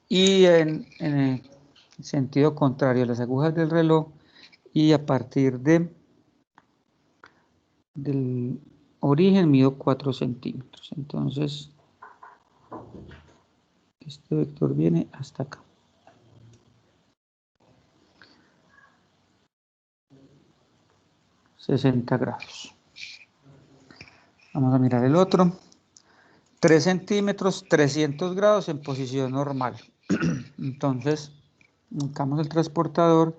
y en el sentido contrario a las agujas del reloj, y a partir del origen mido 4 centímetros. Entonces, este vector viene hasta acá. $60. Vamos a mirar el otro. 3 centímetros, 300 grados en posición normal. Entonces, buscamos el transportador.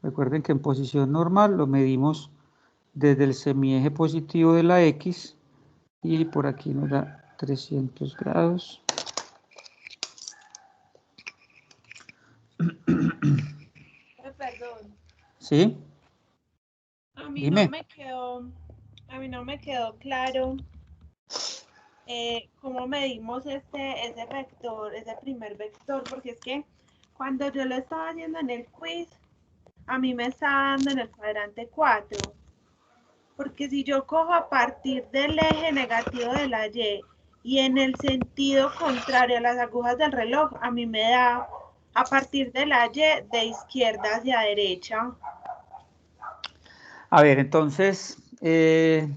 Recuerden que en posición normal lo medimos desde el semieje positivo de la X y por aquí nos da 300 grados. Perdón. ¿Sí? No Dime. a mí no me quedó claro cómo medimos ese vector, ese primer vector, porque es que cuando yo lo estaba haciendo en el quiz, a mí me estaba dando en el cuadrante 4, porque si yo cojo a partir del eje negativo de la y en el sentido contrario a las agujas del reloj, a mí me da a partir de la Y de izquierda hacia derecha. A ver, entonces, el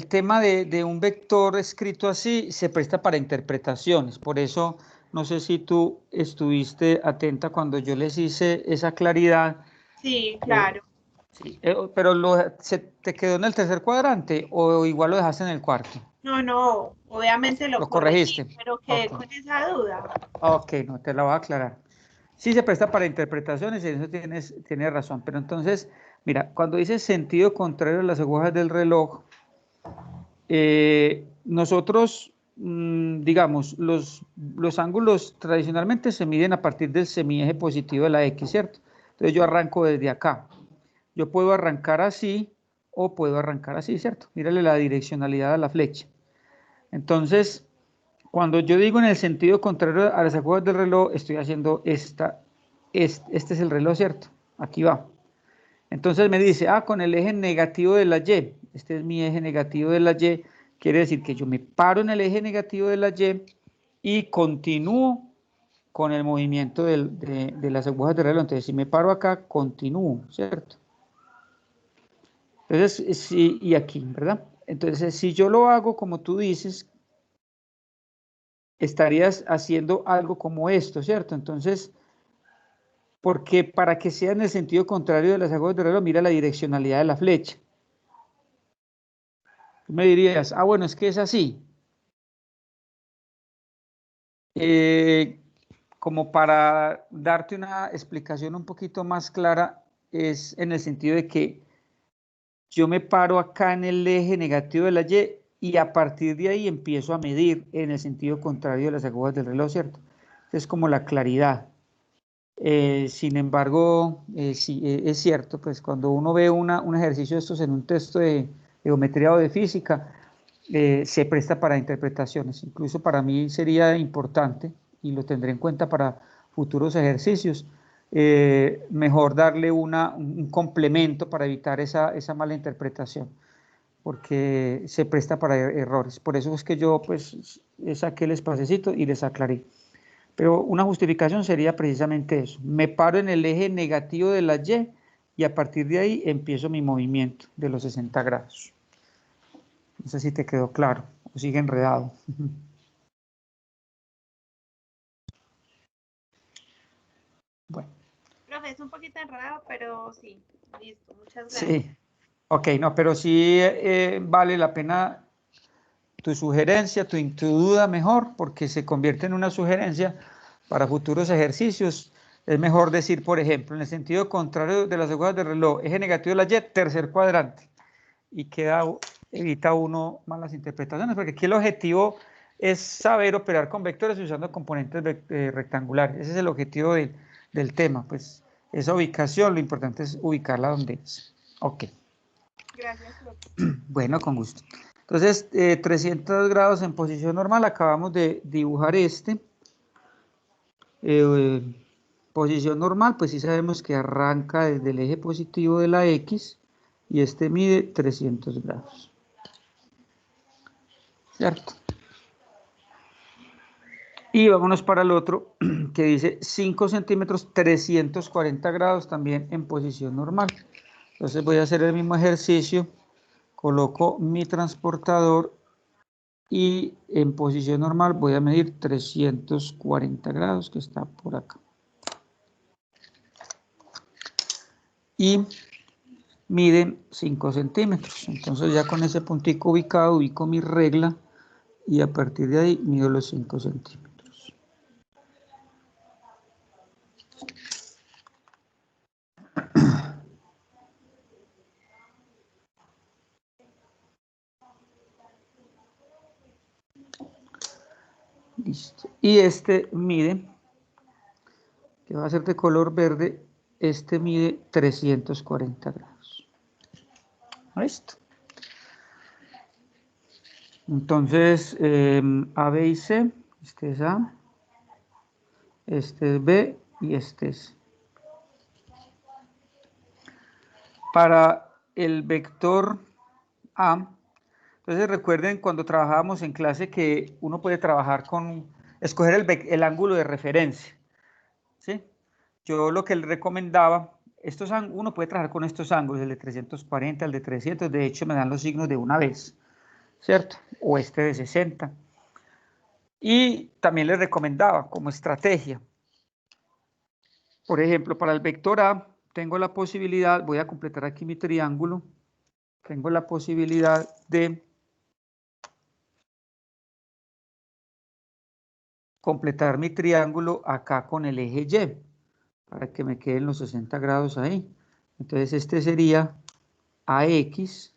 tema de un vector escrito así se presta para interpretaciones. Por eso, no sé si tú estuviste atenta cuando yo les hice esa claridad. Sí, claro. Sí, pero ¿se te quedó en el tercer cuadrante o igual lo dejaste en el cuarto? No, obviamente lo corregí, corregiste. pero quedé Ok. con esa duda. Ok, no, te la voy a aclarar. Sí se presta para interpretaciones y en eso tienes razón. Pero entonces, mira, cuando dices sentido contrario a las agujas del reloj, nosotros, digamos, los ángulos tradicionalmente se miden a partir del semieje positivo de la X, ¿cierto? Entonces yo arranco desde acá. Yo puedo arrancar así o puedo arrancar así, ¿cierto? Mírale la direccionalidad a la flecha. Entonces, cuando yo digo en el sentido contrario a las agujas del reloj, estoy haciendo este es el reloj, ¿cierto? Aquí va. Entonces me dice, con el eje negativo de la Y, este es mi eje negativo de la Y, quiere decir que yo me paro en el eje negativo de la Y continúo con el movimiento de las agujas del reloj. Entonces, si me paro acá, continúo, ¿cierto? Entonces, sí, y aquí, ¿verdad? Entonces, si yo lo hago como tú dices, estarías haciendo algo como esto, ¿cierto? Entonces, porque para que sea en el sentido contrario de las agujas del reloj, mira la direccionalidad de la flecha. Tú me dirías, bueno, es que es así. Como para darte una explicación un poquito más clara, es en el sentido de que yo me paro acá en el eje negativo de la Y a partir de ahí empiezo a medir en el sentido contrario de las agujas del reloj, ¿cierto? Es como la claridad. Sin embargo, sí, es cierto, pues cuando uno ve un ejercicio de estos en un texto de geometría o de física, se presta para interpretaciones. Incluso para mí sería importante, y lo tendré en cuenta para futuros ejercicios, mejor darle un complemento para evitar esa mala interpretación, porque se presta para errores. Por eso es que yo pues saqué el espacecito y les aclaré. Pero una justificación sería precisamente eso. Me paro en el eje negativo de la y a partir de ahí empiezo mi movimiento de los 60 grados. No sé si te quedó claro o sigue enredado. Bueno. Profe, es un poquito enredado, pero sí, listo, muchas gracias. Sí, ok, no, pero sí vale la pena tu sugerencia, tu duda mejor, porque se convierte en una sugerencia para futuros ejercicios. Es mejor decir, por ejemplo, en el sentido contrario de las agujas del reloj, eje negativo de la Y, tercer cuadrante, y evita uno malas interpretaciones, porque aquí el objetivo es saber operar con vectores usando componentes rectangulares. Ese es el objetivo del tema, pues esa ubicación, lo importante es ubicarla donde es. Ok. Gracias, profe. Bueno, con gusto. Entonces, 300 grados en posición normal, acabamos de dibujar este. Posición normal, pues sí sabemos que arranca desde el eje positivo de la X y este mide 300 grados. ¿Cierto? Y vámonos para el otro, que dice 5 centímetros, 340 grados, también en posición normal. Entonces voy a hacer el mismo ejercicio. Coloco mi transportador y en posición normal voy a medir 340 grados, que está por acá. Y miden 5 centímetros. Entonces ya con ese puntico ubicado, ubico mi regla y a partir de ahí mido los 5 centímetros. Listo. Y este mide, que va a ser de color verde, este mide 340 grados. Listo. Entonces, A, B y C, este es A, este es B y este es. Para el vector A, entonces recuerden cuando trabajábamos en clase que uno puede trabajar con, escoger el ángulo de referencia, ¿sí? Yo lo que le recomendaba, uno puede trabajar con estos ángulos, el de 340, el de 300, de hecho me dan los signos de una vez, ¿cierto? O este de 60. Y también les recomendaba como estrategia, por ejemplo, para el vector A, tengo la posibilidad, voy a completar aquí mi triángulo, tengo la posibilidad de completar mi triángulo acá con el eje Y, para que me queden los 60 grados ahí. Entonces este sería AX,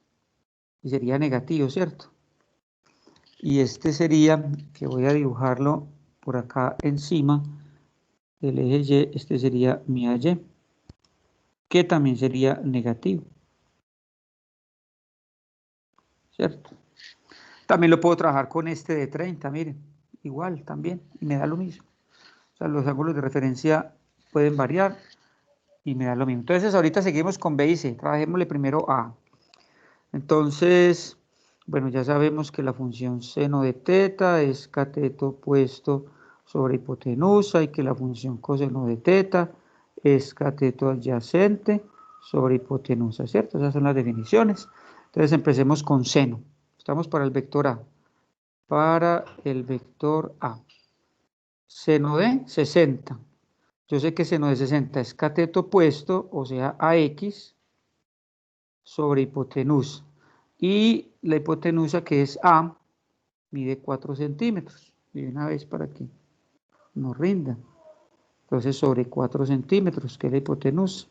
y sería negativo, ¿cierto? Y este sería, que voy a dibujarlo por acá encima del eje Y, este sería mi AY, que también sería negativo, ¿cierto? También lo puedo trabajar con este de 30, miren, igual también, y me da lo mismo. O sea, los ángulos de referencia pueden variar y me da lo mismo. Entonces, ahorita seguimos con B y C. Trabajémosle primero A. Entonces, bueno, ya sabemos que la función seno de teta es cateto opuesto sobre hipotenusa y que la función coseno de teta es cateto adyacente sobre hipotenusa, ¿cierto? Esas son las definiciones. Entonces, empecemos con seno. Estamos para el vector A. Para el vector A. Seno de 60. Yo sé que seno de 60 es cateto opuesto, o sea, AX sobre hipotenusa. Y la hipotenusa, que es A, mide 4 centímetros. Y una vez para que nos rinda. Entonces, sobre 4 centímetros, que es la hipotenusa.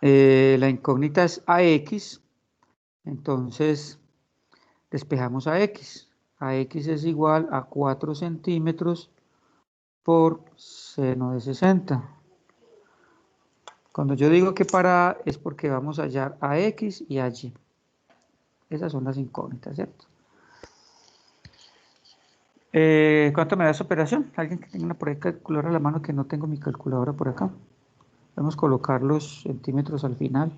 La incógnita es AX. Entonces, despejamos a X. AX es igual a 4 centímetros por seno de 60. Cuando yo digo que para A es porque vamos a hallar a X y a Y. Esas son las incógnitas, ¿cierto? ¿Cuánto me da esa operación? Alguien que tenga una por ahí calculadora a la mano, que no tengo mi calculadora por acá. Vamos a colocar los centímetros al final.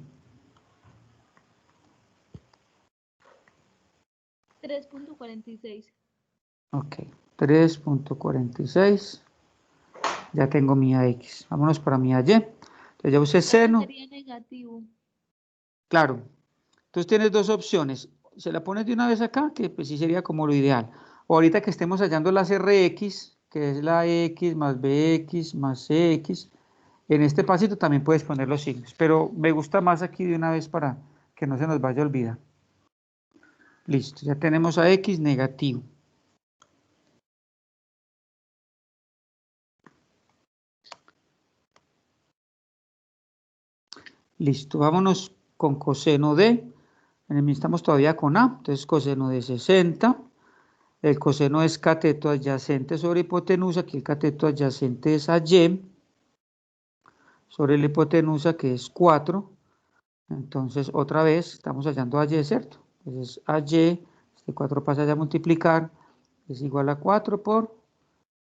3.46. Ok, 3.46. Ya tengo mi AX. Vámonos para mi AY. Entonces ya usé seno. Sería negativo. Claro. Entonces tienes dos opciones. Se la pones de una vez acá, que pues sí sería como lo ideal. O ahorita que estemos hallando las RX, que es la X más BX más CX, en este pasito también puedes poner los signos. Pero me gusta más aquí de una vez para que no se nos vaya a olvidar. Listo, ya tenemos a X negativo. Listo, vámonos con coseno de. Estamos todavía con A, entonces coseno de 60. El coseno es cateto adyacente sobre hipotenusa, aquí el cateto adyacente es AY, sobre la hipotenusa que es 4. Entonces otra vez estamos hallando AY, ¿cierto? Entonces AY, este 4 pasa ya a multiplicar, es igual a 4 por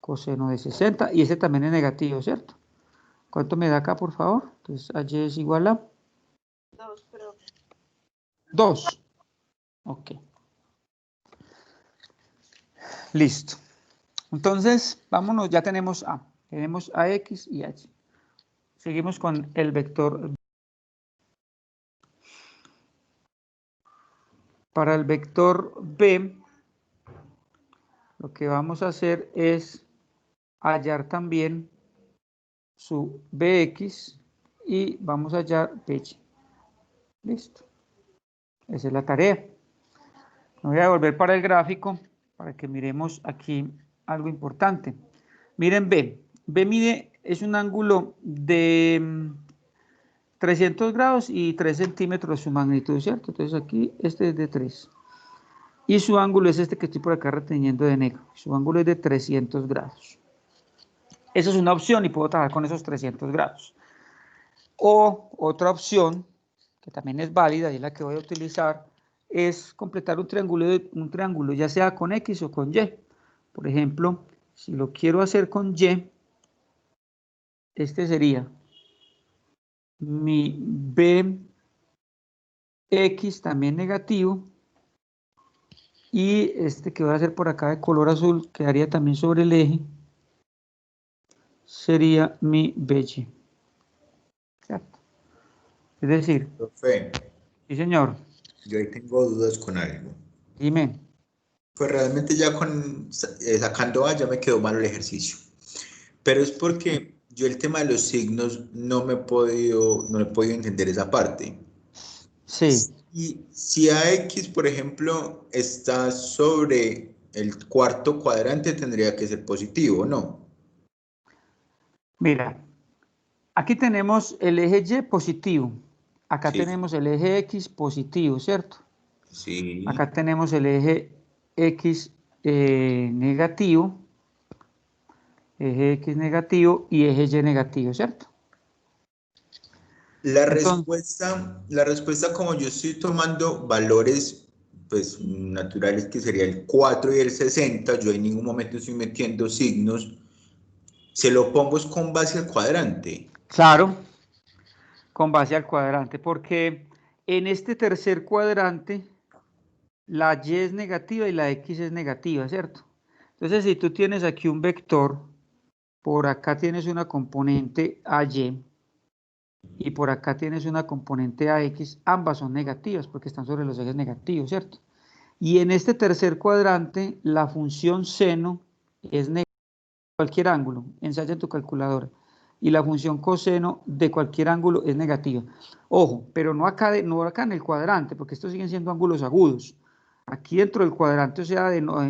coseno de 60, y ese también es negativo, ¿cierto? ¿Cuánto me da acá, por favor? Entonces AY es igual a 2, pero 2. Ok. Listo. Entonces, vámonos, ya tenemos A. Tenemos a X y H. Seguimos con el vector. Para el vector B, lo que vamos a hacer es hallar también su Bx y vamos a hallar By. Listo. Esa es la tarea. Me voy a volver para el gráfico para que miremos aquí algo importante. Miren B. B mide, es un ángulo de 300 grados y 3 centímetros su magnitud, ¿cierto? Entonces aquí este es de 3. Y su ángulo es este que estoy por acá reteniendo de negro. Su ángulo es de 300 grados. Esa es una opción y puedo trabajar con esos 300 grados. O otra opción, que también es válida y es la que voy a utilizar, es completar un triángulo ya sea con X o con Y. Por ejemplo, si lo quiero hacer con Y, este sería mi Bx también negativo, y este que voy a hacer por acá de color azul, quedaría también sobre el eje, sería mi By. ¿Cierto? Es decir, Profe, sí señor, yo ahí tengo dudas con algo. dime. Pues realmente ya sacando A ya me quedó malo el ejercicio. Pero es porque yo el tema de los signos no he podido entender esa parte. Sí, Y si AX, por ejemplo, está sobre el cuarto cuadrante, tendría que ser positivo, ¿no? mira, aquí tenemos el eje Y positivo, acá Sí, tenemos el eje X positivo, ¿cierto? sí. Acá tenemos el eje X negativo, y eje Y negativo, ¿cierto? La Entonces, respuesta como yo estoy tomando valores pues naturales que sería el 4 y el 60, yo en ningún momento estoy metiendo signos, se lo pongo es con base al cuadrante. claro, con base al cuadrante, porque en este tercer cuadrante la Y es negativa y la X es negativa, ¿cierto? Entonces, si tú tienes aquí un vector, por acá tienes una componente AY y por acá tienes una componente AX, ambas son negativas porque están sobre los ejes negativos, ¿cierto? Y en este tercer cuadrante, la función seno es negativa de cualquier ángulo, ensaya en tu calculadora. Y la función coseno de cualquier ángulo es negativa. Ojo, pero no acá en el cuadrante, porque estos siguen siendo ángulos agudos. Aquí dentro del cuadrante, o sea,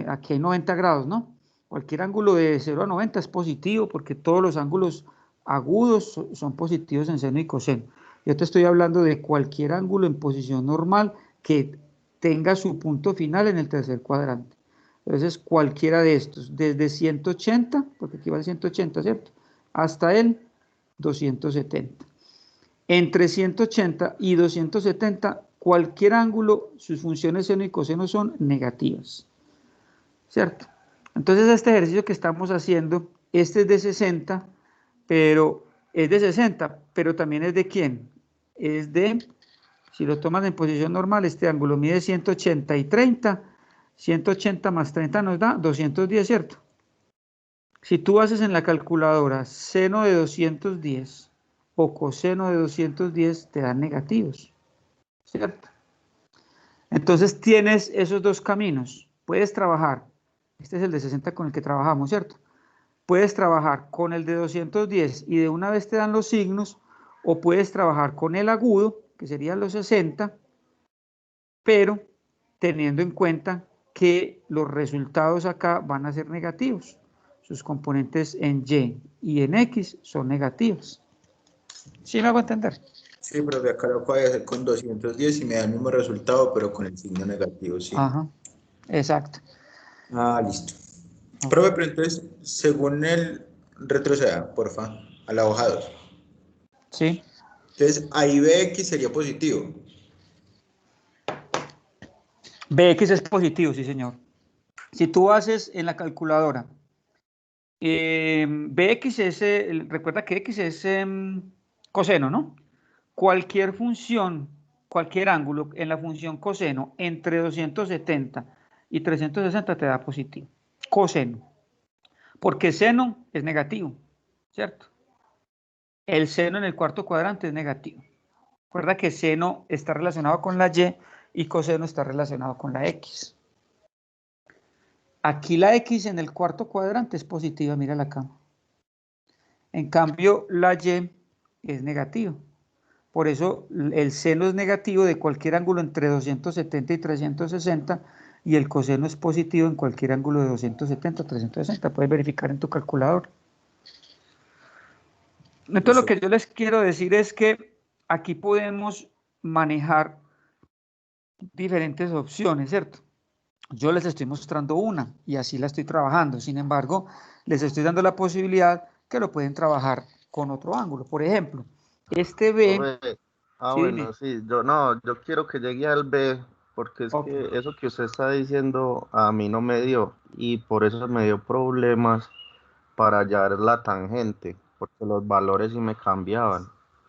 aquí hay 90 grados, ¿no? Cualquier ángulo de 0 a 90 es positivo, porque todos los ángulos agudos son positivos en seno y coseno. Yo te estoy hablando de cualquier ángulo en posición normal que tenga su punto final en el tercer cuadrante. Entonces, cualquiera de estos, desde 180, porque aquí va el 180, ¿cierto? Hasta el 270. Entre 180 y 270, cualquier ángulo, sus funciones seno y coseno son negativas, ¿cierto? Entonces, este ejercicio que estamos haciendo, este es de 60, pero es de 60, pero también es de ¿quién? Es de, si lo toman en posición normal, este ángulo mide 180 y 30, 180 más 30 nos da 210, ¿cierto? Si tú haces en la calculadora seno de 210 o coseno de 210, te dan negativos, ¿cierto? Entonces tienes esos dos caminos. Puedes trabajar, este es el de 60 con el que trabajamos, ¿cierto? Puedes trabajar con el de 210 y de una vez te dan los signos, o puedes trabajar con el agudo, que serían los 60, pero teniendo en cuenta que los resultados acá van a ser negativos. Sus componentes en Y y en X son negativos. ¿Sí me hago entender? Sí, pero acá lo puedo hacer con 210 y me da el mismo resultado, pero con el signo negativo, sí. Ajá, exacto. Ah, listo. Ok. Profe, pero entonces, según el retroceda, porfa, a la hoja 2. Sí. Entonces, ahí BX sería positivo. Bx es positivo, sí, señor. Si tú haces en la calculadora, Bx es, recuerda que X es coseno, ¿no? Cualquier función, cualquier ángulo en la función coseno entre 270 y 360 te da positivo. coseno, porque seno es negativo, ¿cierto? El seno en el cuarto cuadrante es negativo. Recuerda que seno está relacionado con la y coseno está relacionado con la X. Aquí la X en el cuarto cuadrante es positiva, mírala acá. En cambio, la Y es negativa. Por eso el seno es negativo de cualquier ángulo entre 270 y 360 y el coseno es positivo en cualquier ángulo de 270 a 360. Puedes verificar en tu calculador. Entonces lo que yo les quiero decir es que aquí podemos manejar diferentes opciones, ¿cierto? Yo les estoy mostrando una y así la estoy trabajando. Sin embargo, les estoy dando la posibilidad que lo pueden trabajar con otro ángulo. Por ejemplo, este B... Ah, sí, bueno, sí, yo quiero que llegue al B, porque es okay. que eso que usted está diciendo a mí no me dio, y por eso me dio problemas para hallar la tangente, porque los valores sí me cambiaban.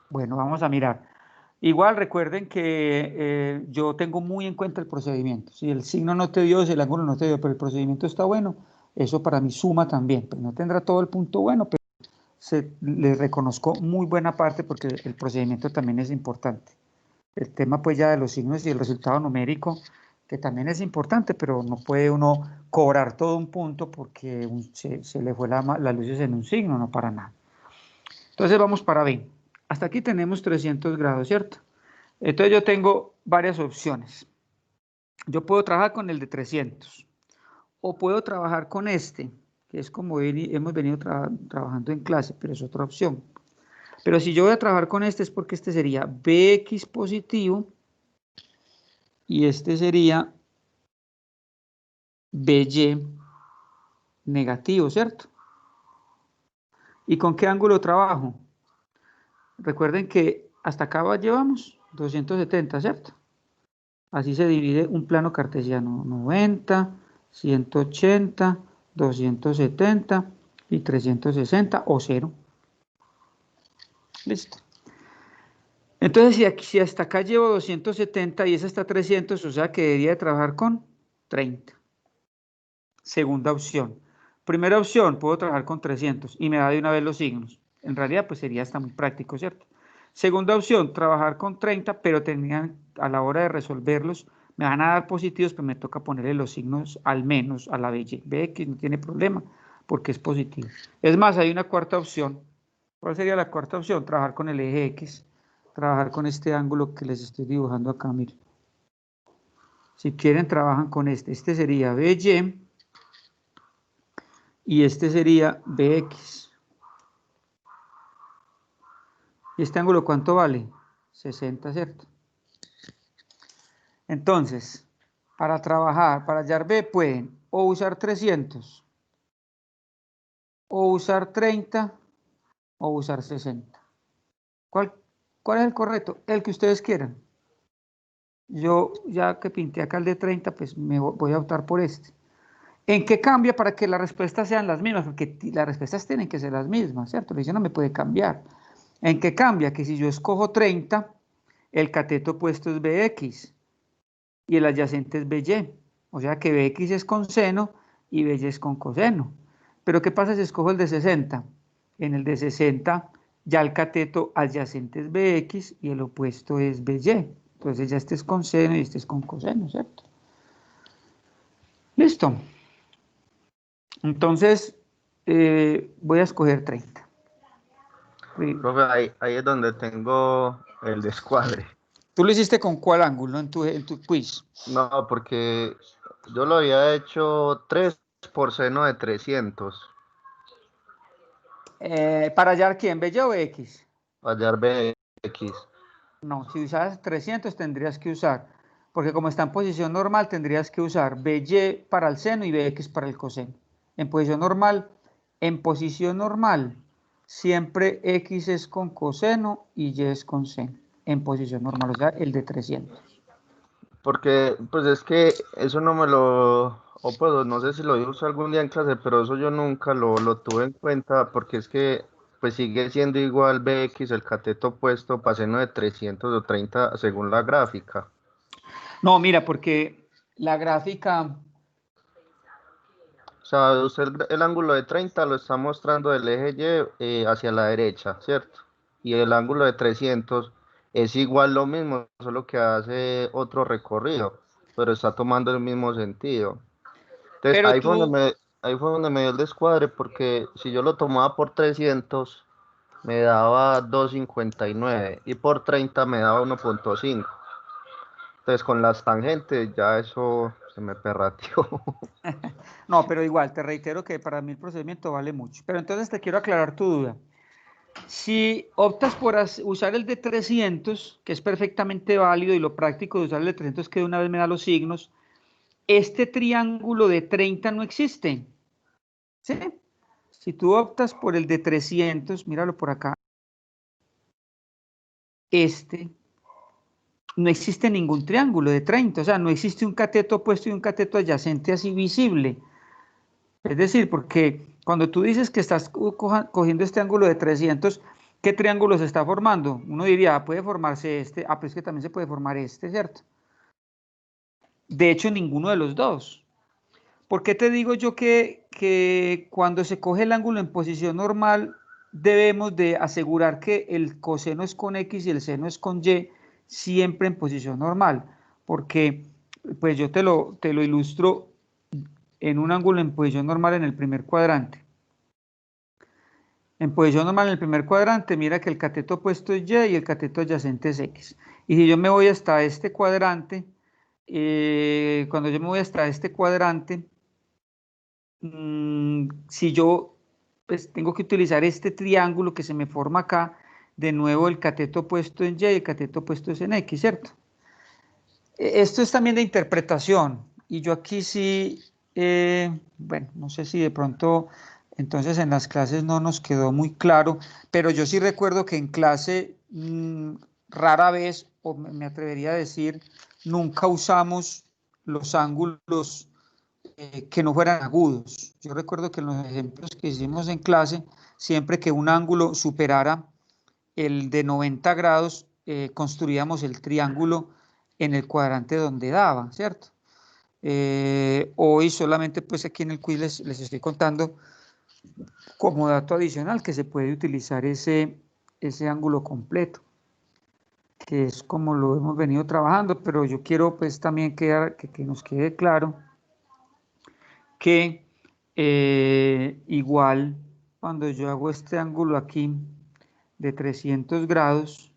Bueno, vamos a mirar. Igual recuerden que yo tengo muy en cuenta el procedimiento. Si el signo no te dio, si el ángulo no te dio, pero el procedimiento está bueno, eso para mí suma también. Pues no tendrá todo el punto bueno, pero le reconozco muy buena parte porque el procedimiento también es importante. El tema pues ya de los signos y el resultado numérico, que también es importante, pero no puede uno cobrar todo un punto porque se le fue las luces en un signo, no para nada. Entonces vamos para B. Hasta aquí tenemos 300 grados, ¿cierto? Entonces yo tengo varias opciones. Yo puedo trabajar con el de 300 o puedo trabajar con este, que es como hemos venido trabajando en clase, pero es otra opción. Pero si yo voy a trabajar con este es porque este sería Bx positivo y este sería By negativo, ¿cierto? ¿Y con qué ángulo trabajo? Recuerden que hasta acá llevamos 270, ¿cierto? Así se divide un plano cartesiano, 90, 180, 270 y 360 o 0. Listo. Entonces, si hasta acá llevo 270 y esa está 300, o sea que debería de trabajar con 30. Segunda opción. Primera opción, puedo trabajar con 300 y me da de una vez los signos. En realidad, pues sería hasta muy práctico, ¿cierto? Segunda opción, trabajar con 30, pero a la hora de resolverlos, me van a dar positivos, pero me toca ponerle los signos al menos a la BY. BX no tiene problema porque es positivo. Es más, hay una cuarta opción. ¿Cuál sería la cuarta opción? Trabajar con el eje X. Trabajar con este ángulo que les estoy dibujando acá, miren. Si quieren, trabajan con este. Este sería BY y este sería BX. ¿Y este ángulo cuánto vale? 60, ¿cierto? Entonces, para trabajar, para hallar B, pueden o usar 300, o usar 30, o usar 60. ¿Cuál es el correcto? El que ustedes quieran. Yo, ya que pinté acá el de 30, pues me voy a optar por este. ¿En qué cambia para que las respuestas sean las mismas? Porque las respuestas tienen que ser las mismas, ¿cierto? La decisión no me puede cambiar. ¿En qué cambia? Que si yo escojo 30, el cateto opuesto es Bx y el adyacente es By. O sea que Bx es con seno y By es con coseno. Pero ¿qué pasa si escojo el de 60? En el de 60 ya el cateto adyacente es Bx y el opuesto es By. Entonces ya este es con seno y este es con coseno, ¿cierto? Listo. Entonces voy a escoger 30. Profe, ahí es donde tengo el descuadre. ¿Tú lo hiciste con cuál ángulo en tu quiz? No, porque yo lo había hecho 3 por seno de 300. ¿Para hallar quién? ¿By o X? Hallar Bx. No, si usas 300 tendrías que usar, porque como está en posición normal, tendrías que usar By para el seno y Bx para el coseno. En posición normal, siempre X es con coseno y Y es con seno. En posición normal, o sea, el de 300. Porque, pues es que eso no me lo, o pues no sé si lo uso algún día en clase, pero eso yo nunca lo tuve en cuenta, porque es que, pues sigue siendo igual Bx, el cateto opuesto, para seno de 300 o 30 según la gráfica. No, mira, porque la gráfica... O sea, usted el ángulo de 30 lo está mostrando del eje Y hacia la derecha, ¿cierto? Y el ángulo de 300 es igual lo mismo, solo que hace otro recorrido, pero está tomando el mismo sentido. Entonces, Pero tú, ahí fue donde me dio el descuadre, porque si yo lo tomaba por 300, me daba 2,59 y por 30 me daba 1,5. Entonces, con las tangentes ya eso se me perrateó. no, pero igual, te reitero que para mí el procedimiento vale mucho. Pero entonces te quiero aclarar tu duda. Si optas por usar el de 300, que es perfectamente válido y lo práctico de usar el de 300 que de una vez me da los signos, este triángulo de 30 no existe. ¿Sí? Si tú optas por el de 300, míralo por acá, no existe ningún triángulo de 30, o sea, no existe un cateto opuesto y un cateto adyacente así visible. Es decir, porque cuando tú dices que estás cogiendo este ángulo de 300, ¿qué triángulo se está formando? Uno diría, puede formarse este, pero es que también se puede formar este, ¿cierto? De hecho, ninguno de los dos. ¿Por qué te digo yo que cuando se coge el ángulo en posición normal, debemos de asegurar que el coseno es con X y el seno es con Y, siempre en posición normal? Porque, pues yo te lo ilustro en un ángulo en posición normal en el primer cuadrante. En posición normal en el primer cuadrante, mira que el cateto opuesto es Y y el cateto adyacente es X. Y si yo me voy hasta este cuadrante, cuando yo me voy hasta este cuadrante, si yo pues, tengo que utilizar este triángulo que se me forma acá, de nuevo el cateto opuesto en Y y el cateto opuesto es en X, ¿cierto? Esto es también de interpretación, y yo aquí sí, bueno, no sé si de pronto entonces en las clases no nos quedó muy claro, pero yo sí recuerdo que en clase rara vez, o me atrevería a decir, nunca usamos los ángulos que no fueran agudos. Yo recuerdo que en los ejemplos que hicimos en clase, siempre que un ángulo superara el de 90 grados, construíamos el triángulo en el cuadrante donde daba, ¿cierto? Hoy solamente pues aquí en el quiz les estoy contando como dato adicional que se puede utilizar ese ángulo completo, que es como lo hemos venido trabajando, pero yo quiero pues también que nos quede claro que igual cuando yo hago este ángulo aquí de 300 grados,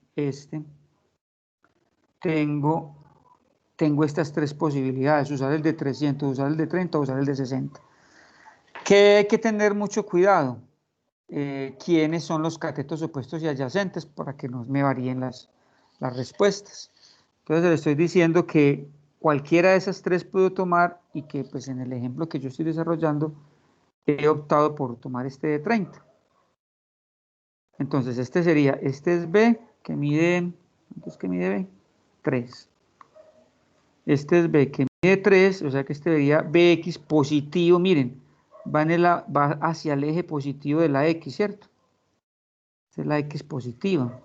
tengo estas tres posibilidades: usar el de 300, usar el de 30 o usar el de 60. Que hay que tener mucho cuidado. ¿Quiénes son los catetos opuestos y adyacentes? Para que no me varíen las respuestas. Entonces le estoy diciendo que cualquiera de esas tres puedo tomar, y que pues en el ejemplo que yo estoy desarrollando he optado por tomar este de 30. Entonces este es B, que mide, ¿cuánto es que mide B? 3. Este es B, que mide 3, o sea que este sería BX positivo, miren, va hacia el eje positivo de la X, ¿cierto? Esta es la X positiva.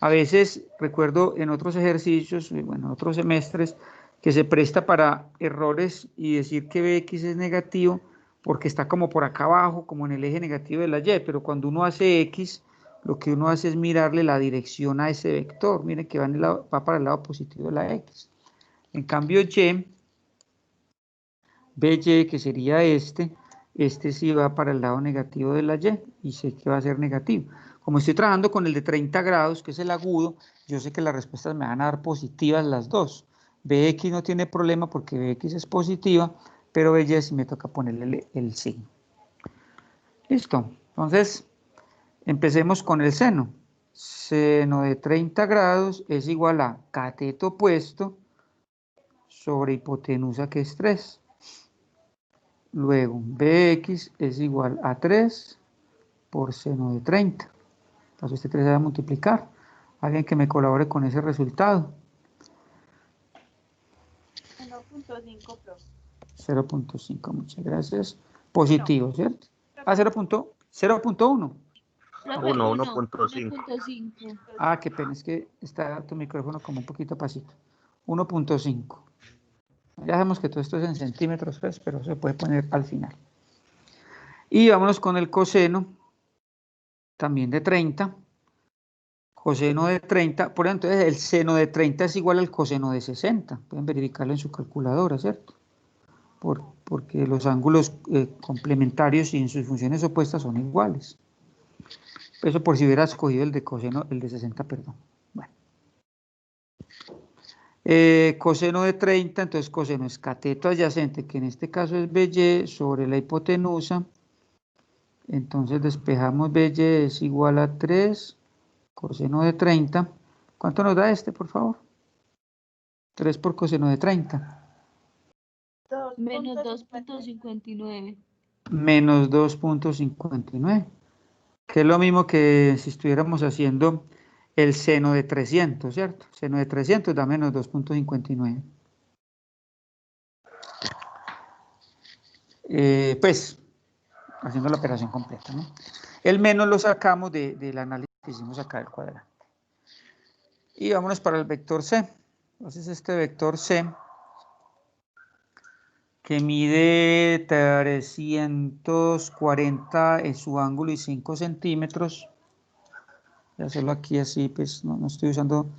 A veces, recuerdo en otros ejercicios, bueno, en otros semestres, que se presta para errores y decir que BX es negativo porque está como por acá abajo, como en el eje negativo de la Y, pero cuando uno hace X, lo que uno hace es mirarle la dirección a ese vector. Miren que va para el lado positivo de la X. En cambio, BY, que sería este sí va para el lado negativo de la Y sé que va a ser negativo. Como estoy trabajando con el de 30 grados, que es el agudo, yo sé que las respuestas me van a dar positivas las dos. BX no tiene problema porque BX es positiva, pero BY sí me toca ponerle el signo. Listo. Entonces, empecemos con el seno. Seno de 30 grados es igual a cateto opuesto sobre hipotenusa, que es 3. Luego, Bx es igual a 3 por seno de 30. Entonces este 3 se va a multiplicar. Alguien que me colabore con ese resultado. 1.5, profe. 0.5, muchas gracias. Positivo, ¿cierto? Ah, 0.1. 1.5. 1.5. Ah, qué pena, es que está tu micrófono como un poquito pasito. 1.5. Ya sabemos que todo esto es en centímetros, pues, pero se puede poner al final. Y vámonos con el coseno, también de 30. Coseno de 30, por ejemplo, entonces el seno de 30 es igual al coseno de 60. Pueden verificarlo en su calculadora, ¿cierto? Porque los ángulos complementarios y en sus funciones opuestas son iguales. Eso por si hubiera escogido el de coseno, el de 60, perdón. Bueno. Coseno de 30, entonces coseno es cateto adyacente, que en este caso es BY sobre la hipotenusa. Entonces despejamos BY es igual a 3 coseno de 30. ¿Cuánto nos da este, por favor? 3 por coseno de 30. Menos 2.59. Menos 2.59. Que es lo mismo que si estuviéramos haciendo el seno de 300, ¿cierto? Seno de 300 da menos 2.59. Pues, haciendo la operación completa, ¿no? El menos lo sacamos del análisis que hicimos acá del cuadrante. Y vámonos para el vector C. Entonces este vector C, que mide 340 en su ángulo y 5 centímetros. Voy a hacerlo aquí así, pues no estoy usando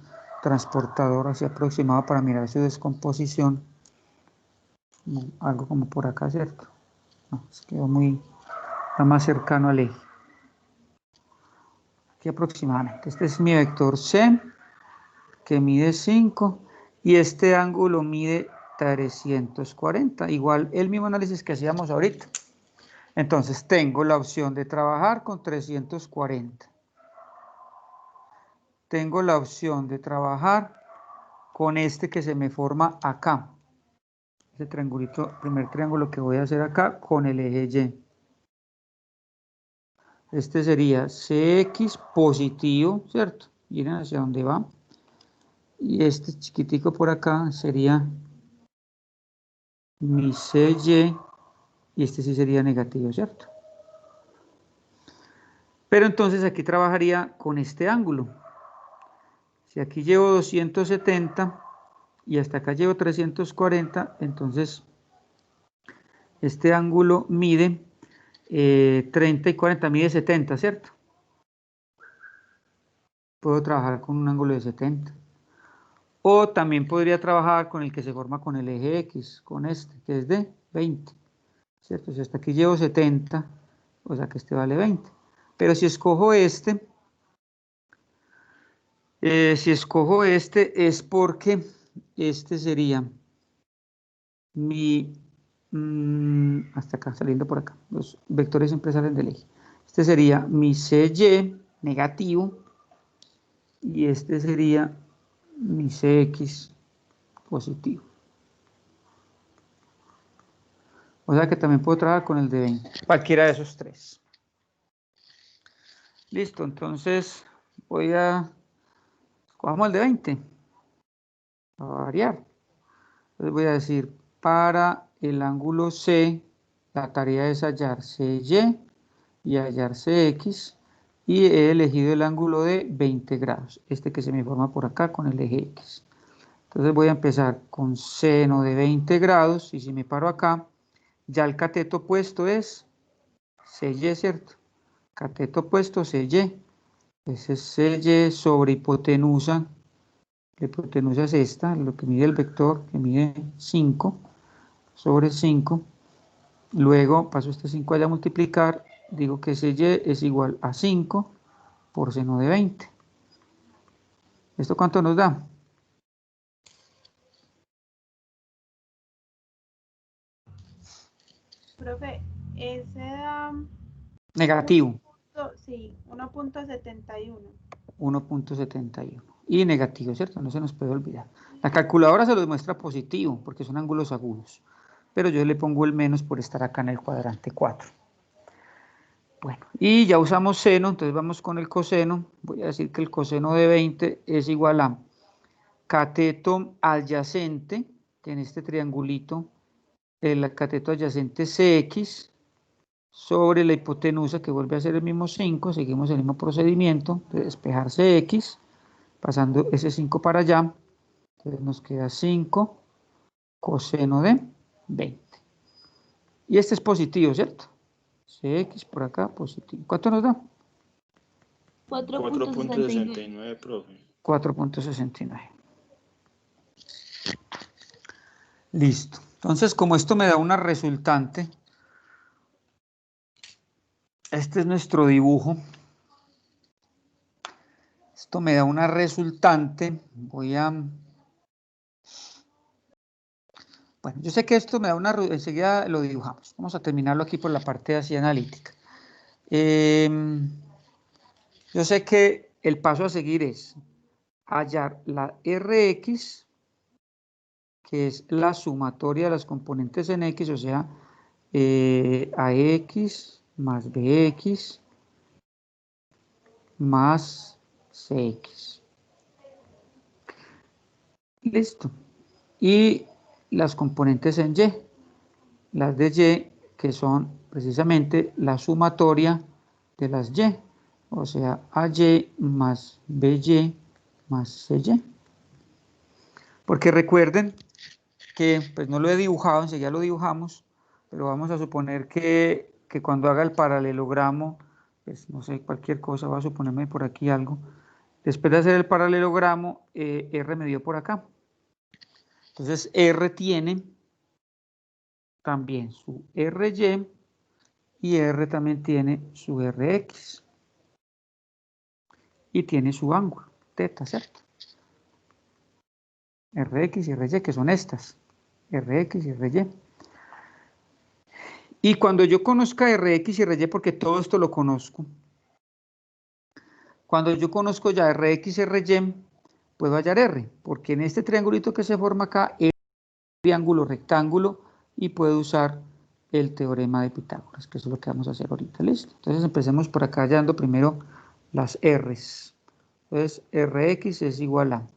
transportador así aproximado para mirar su descomposición. Algo como por acá, ¿cierto? No, se quedó más cercano al eje. Aquí aproximadamente. Este es mi vector C, que mide 5, y este ángulo mide 340. Igual el mismo análisis que hacíamos ahorita. Entonces tengo la opción de trabajar con 340. Tengo la opción de trabajar con este que se me forma acá. Este triangulito, primer triángulo que voy a hacer acá con el eje Y. Este sería CX positivo, ¿cierto? Miren hacia dónde va. Y este chiquitico por acá sería mi CY, y este sí sería negativo, ¿cierto? Pero entonces aquí trabajaría con este ángulo. Si aquí llevo 270 y hasta acá llevo 340, entonces este ángulo mide 30 y 40, mide 70, ¿cierto? Puedo trabajar con un ángulo de 70. O también podría trabajar con el que se forma con el eje X, con este, que es de 20, ¿cierto? Si hasta aquí llevo 70, o sea que este vale 20. Pero si escojo este, es porque este sería mi, hasta acá, saliendo por acá, los vectores siempre salen del eje. Este sería mi CY negativo, y este sería mi CX positivo. O sea que también puedo trabajar con el de 20, cualquiera de esos tres. Listo, entonces cojamos el de 20, a variar. Entonces voy a decir, para el ángulo C, la tarea es hallar CY y hallar CX, y he elegido el ángulo de 20 grados, este que se me forma por acá con el eje X. Entonces voy a empezar con seno de 20 grados, y si me paro acá, ya el cateto opuesto es CY, ¿cierto? Cateto opuesto CY. Ese es CY sobre hipotenusa. La hipotenusa es esta, lo que mide el vector, que mide 5 sobre 5. Luego paso este 5 allá a multiplicar, digo que CY es igual a 5 por seno de 20. ¿Esto cuánto nos da? Profe, ese da Negativo. sí, 1.71. 1.71. Y negativo, ¿cierto? No se nos puede olvidar. La calculadora se los muestra positivo, porque son ángulos agudos. Pero yo le pongo el menos por estar acá en el cuadrante 4. Bueno, y ya usamos seno, entonces vamos con el coseno. Voy a decir que el coseno de 20 es igual a cateto adyacente, que en este triangulito, el cateto adyacente CX, sobre la hipotenusa, que vuelve a ser el mismo 5, seguimos el mismo procedimiento de despejar CX, pasando ese 5 para allá, entonces nos queda 5 coseno de 20. Y este es positivo, ¿cierto? Cx por acá positivo. ¿Cuánto nos da? 4.69, profe. 4.69. Listo. Entonces, como esto me da una resultante, este es nuestro dibujo. Esto me da una resultante. Bueno, yo sé que esto me da una... Enseguida lo dibujamos. Vamos a terminarlo aquí por la parte así analítica. Yo sé que el paso a seguir es hallar la Rx, que es la sumatoria de las componentes en X, o sea, AX más BX más CX. Listo. Y las componentes en Y, las de Y, que son precisamente la sumatoria de las Y, o sea, AY más BY más CY. Porque recuerden que, pues no lo he dibujado, enseguida lo dibujamos, pero vamos a suponer que cuando haga el paralelogramo, pues no sé, cualquier cosa, voy a suponerme por aquí algo. Después de hacer el paralelogramo, R me dio por acá. Entonces R tiene también su RY y R también tiene su RX. Y tiene su ángulo, teta, ¿cierto? RX y RY, que son estas. RX y RY. Y cuando yo conozca Rx y Ry, porque todo esto lo conozco, cuando yo conozco ya Rx y Ry, puedo hallar R, porque en este triangulito que se forma acá es un triángulo rectángulo y puedo usar el teorema de Pitágoras, que es lo que vamos a hacer ahorita, ¿listo? Entonces empecemos por acá hallando primero las R's. Entonces Rx es igual a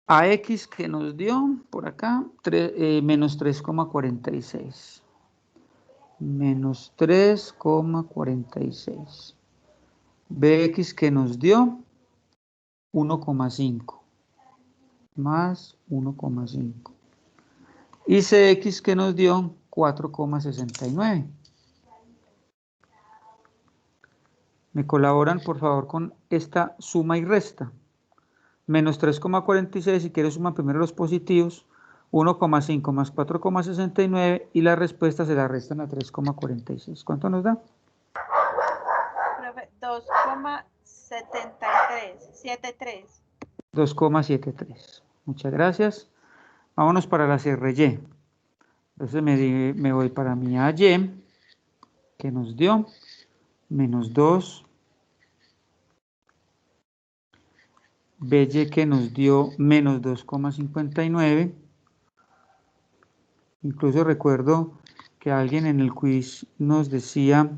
AX que nos dio por acá menos 3,46. Menos 3,46. Bx que nos dio 1,5 más 1,5. Y Cx que nos dio 4,69. ¿Me colaboran por favor con esta suma y resta? Menos 3,46, si quieres suma primero los positivos, 1,5 más 4,69 y la respuesta se la restan a 3,46. ¿Cuánto nos da? 2,73. 2,73. Muchas gracias. Vámonos para la CRY. Entonces me voy para mi AY, que nos dio menos 2. BY que nos dio menos 2,59. Incluso recuerdo que alguien en el quiz nos decía,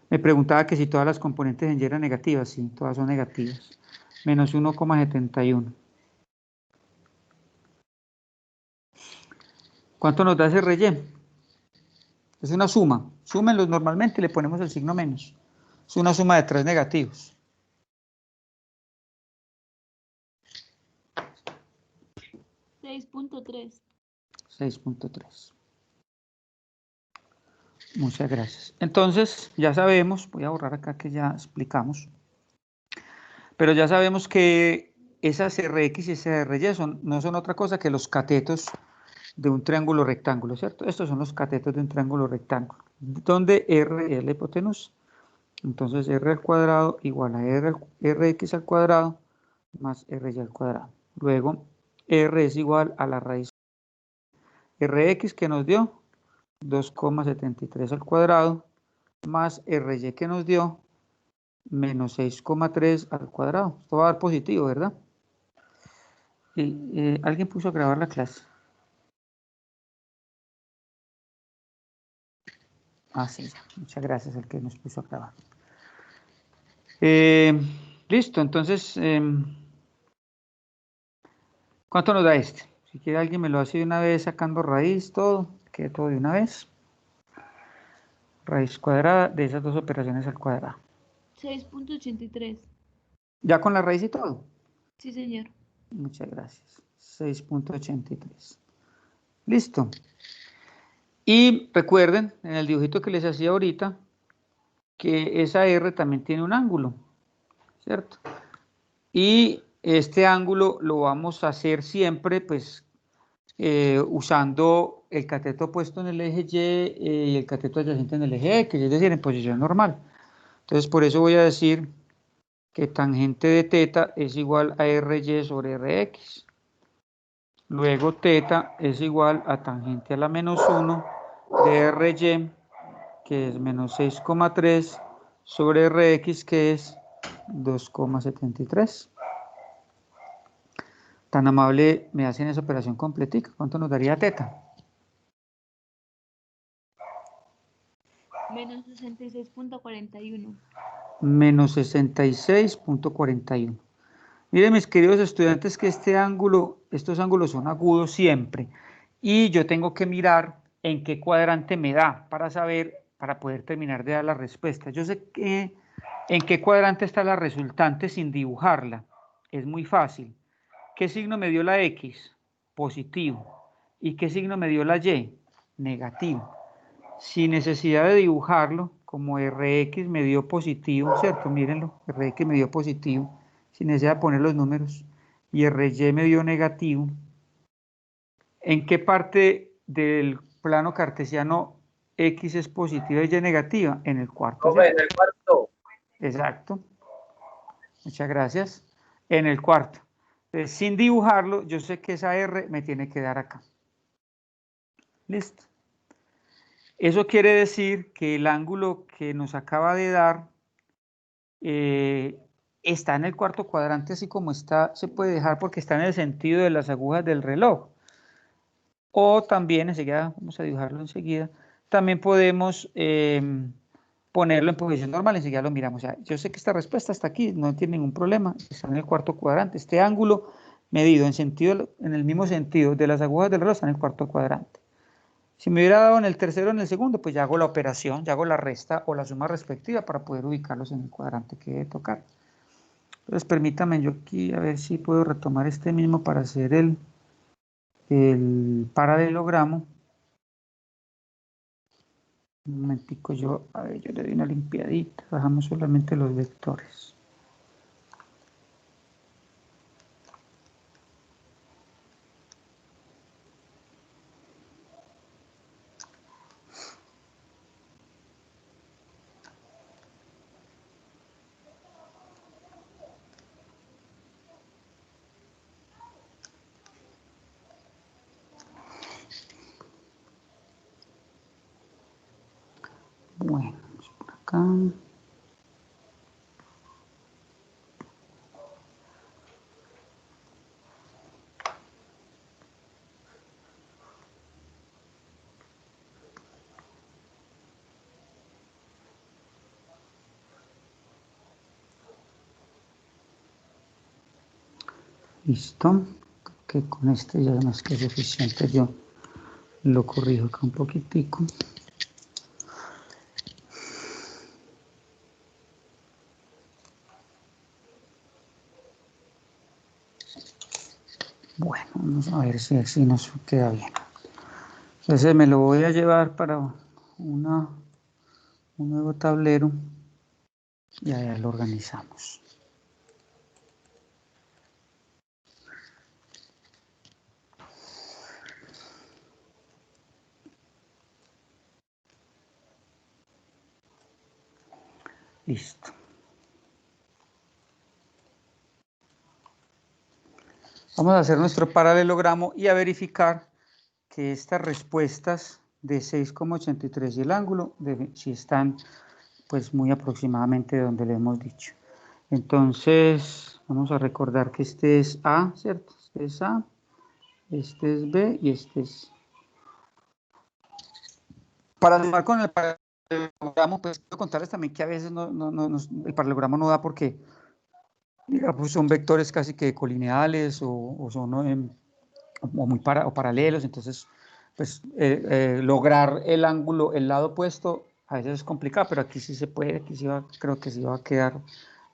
me preguntaba que si todas las componentes en Y eran negativas. Sí, todas son negativas. Menos 1,71. ¿Cuánto nos da ese CRY? Es una suma. Súmenlos normalmente y le ponemos el signo menos. Es una suma de 3 negativos. 6.3. 6.3. Muchas gracias. Entonces, ya sabemos, voy a borrar acá que ya explicamos, pero ya sabemos que esas Rx y esas Ry no son otra cosa que los catetos de un triángulo rectángulo, ¿cierto? Estos son los catetos de un triángulo rectángulo, donde R es la hipotenusa. Entonces, R al cuadrado igual a Rx al cuadrado más Ry al cuadrado. Luego, R es igual a la raíz Rx que nos dio 2,73 al cuadrado más Ry que nos dio menos 6,3 al cuadrado. Esto va a dar positivo, ¿verdad? ¿Alguien puso a grabar la clase? Ah, sí, ya. Muchas gracias al que nos puso a grabar. Listo, entonces, ¿cuánto nos da este? Si quiere alguien me lo hace de una vez sacando raíz, todo, quede todo de una vez. Raíz cuadrada de esas dos operaciones al cuadrado. 6.83. ¿Ya con la raíz y todo? Sí, señor. Muchas gracias. 6.83. Listo. Y recuerden, en el dibujito que les hacía ahorita, que esa R también tiene un ángulo, ¿cierto? Y este ángulo lo vamos a hacer siempre, pues, usando el cateto puesto en el eje Y y el cateto adyacente en el eje X, es decir, en posición normal. Entonces, por eso voy a decir que tangente de teta es igual a RY sobre RX. Luego teta es igual a tangente a la menos 1 de RY, que es menos 6,3 sobre RX, que es 2,73. Tan amable, me hacen esa operación completica. ¿Cuánto nos daría teta? Menos 66.41. Menos 66,41. Miren, mis queridos estudiantes, que estos ángulos son agudos siempre. Y yo tengo que mirar en qué cuadrante me da para saber, para poder terminar de dar la respuesta. Yo sé que en qué cuadrante está la resultante sin dibujarla. Es muy fácil. ¿Qué signo me dio la X? Positivo. ¿Y qué signo me dio la Y? Negativo. Sin necesidad de dibujarlo, como Rx me dio positivo, ¿cierto? Mírenlo, Rx me dio positivo, sin necesidad de poner los números, y Ry me dio negativo. ¿En qué parte del plano cartesiano X es positiva y Y negativa? En el cuarto. Profe, en el cuarto. Exacto. Muchas gracias. En el cuarto. Entonces, sin dibujarlo, yo sé que esa R me tiene que dar acá. Listo. Eso quiere decir que el ángulo que nos acaba de dar está en el cuarto cuadrante, así como está, se puede dejar porque está en el sentido de las agujas del reloj. O también, enseguida, vamos a dibujarlo enseguida, también podemos ponerlo en posición normal, enseguida lo miramos. O sea, yo sé que esta respuesta está aquí, no tiene ningún problema, está en el cuarto cuadrante. Este ángulo medido en el mismo sentido de las agujas del reloj está en el cuarto cuadrante. Si me hubiera dado en el tercero o en el segundo, pues ya hago la operación, ya hago la resta o la suma respectiva para poder ubicarlos en el cuadrante que debe tocar. Entonces permítame yo aquí a ver si puedo retomar este mismo para hacer el paralelogramo. Un momentico, yo le doy una limpiadita, bajamos solamente los vectores. Bueno, vamos por acá. Listo, que con este ya más que suficiente, yo lo corrijo acá un poquitico. Bueno, vamos a ver si así nos queda bien. Entonces me lo voy a llevar para un nuevo tablero y allá lo organizamos. Listo. Vamos a hacer nuestro paralelogramo y a verificar que estas respuestas de 6,83 y el ángulo, si están pues muy aproximadamente de donde le hemos dicho. Entonces, vamos a recordar que este es A, ¿cierto? Este es A, este es B y este es... Para sumar con el paralelogramo, pues quiero contarles también que a veces el paralelogramo no da porque digamos, son vectores casi que colineales o son muy paralelos, entonces pues lograr el ángulo, el lado opuesto a veces es complicado, pero aquí sí se puede, aquí sí creo que sí va a quedar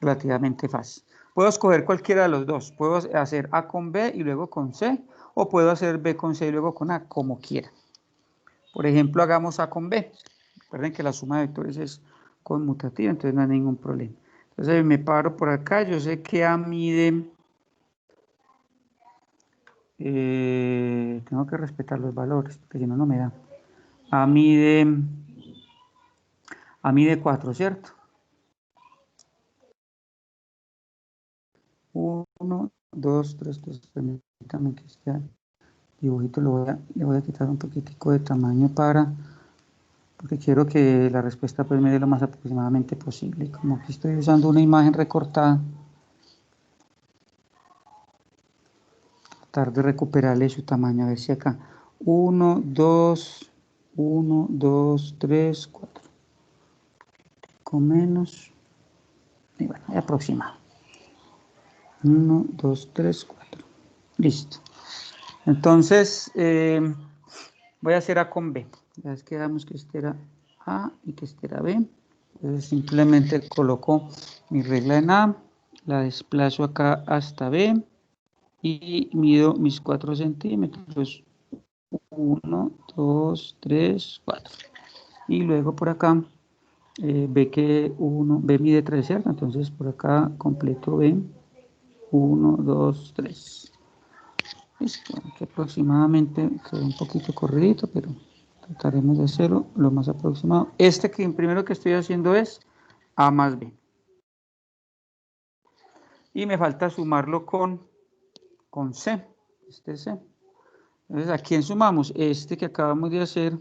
relativamente fácil. Puedo escoger cualquiera de los dos, puedo hacer A con B y luego con C, o puedo hacer B con C y luego con A, como quiera. Por ejemplo, hagamos A con B. Recuerden que la suma de vectores es conmutativa, entonces no hay ningún problema. Entonces me paro por acá, yo sé que A mide, tengo que respetar los valores, porque si no, no me da. A mide 4, ¿cierto? 1, 2, 3, permítame que este dibujito le voy a quitar un poquitico de tamaño porque quiero que la respuesta pues me dé lo más aproximadamente posible. Como aquí estoy usando una imagen recortada, tratar de recuperarle su tamaño, a ver si acá 1, 2, 3, 4, con menos, y bueno, he aproximado. 1, 2, 3, 4. Listo. Entonces, voy a hacer A con B. Ya quedamos que este era A y que este era B. Entonces, simplemente coloco mi regla en A, la desplazo acá hasta B y mido mis 4 centímetros. 1, 2, 3, 4. Y luego por acá, B mide 3, ¿cierto? Entonces, por acá completo B. 1, 2, 3. Listo, que aproximadamente quedó un poquito corridito, pero trataremos de hacerlo lo más aproximado. Este que primero que estoy haciendo es A más B. Y me falta sumarlo con C. Este C. Entonces, ¿a quién sumamos? Este que acabamos de hacer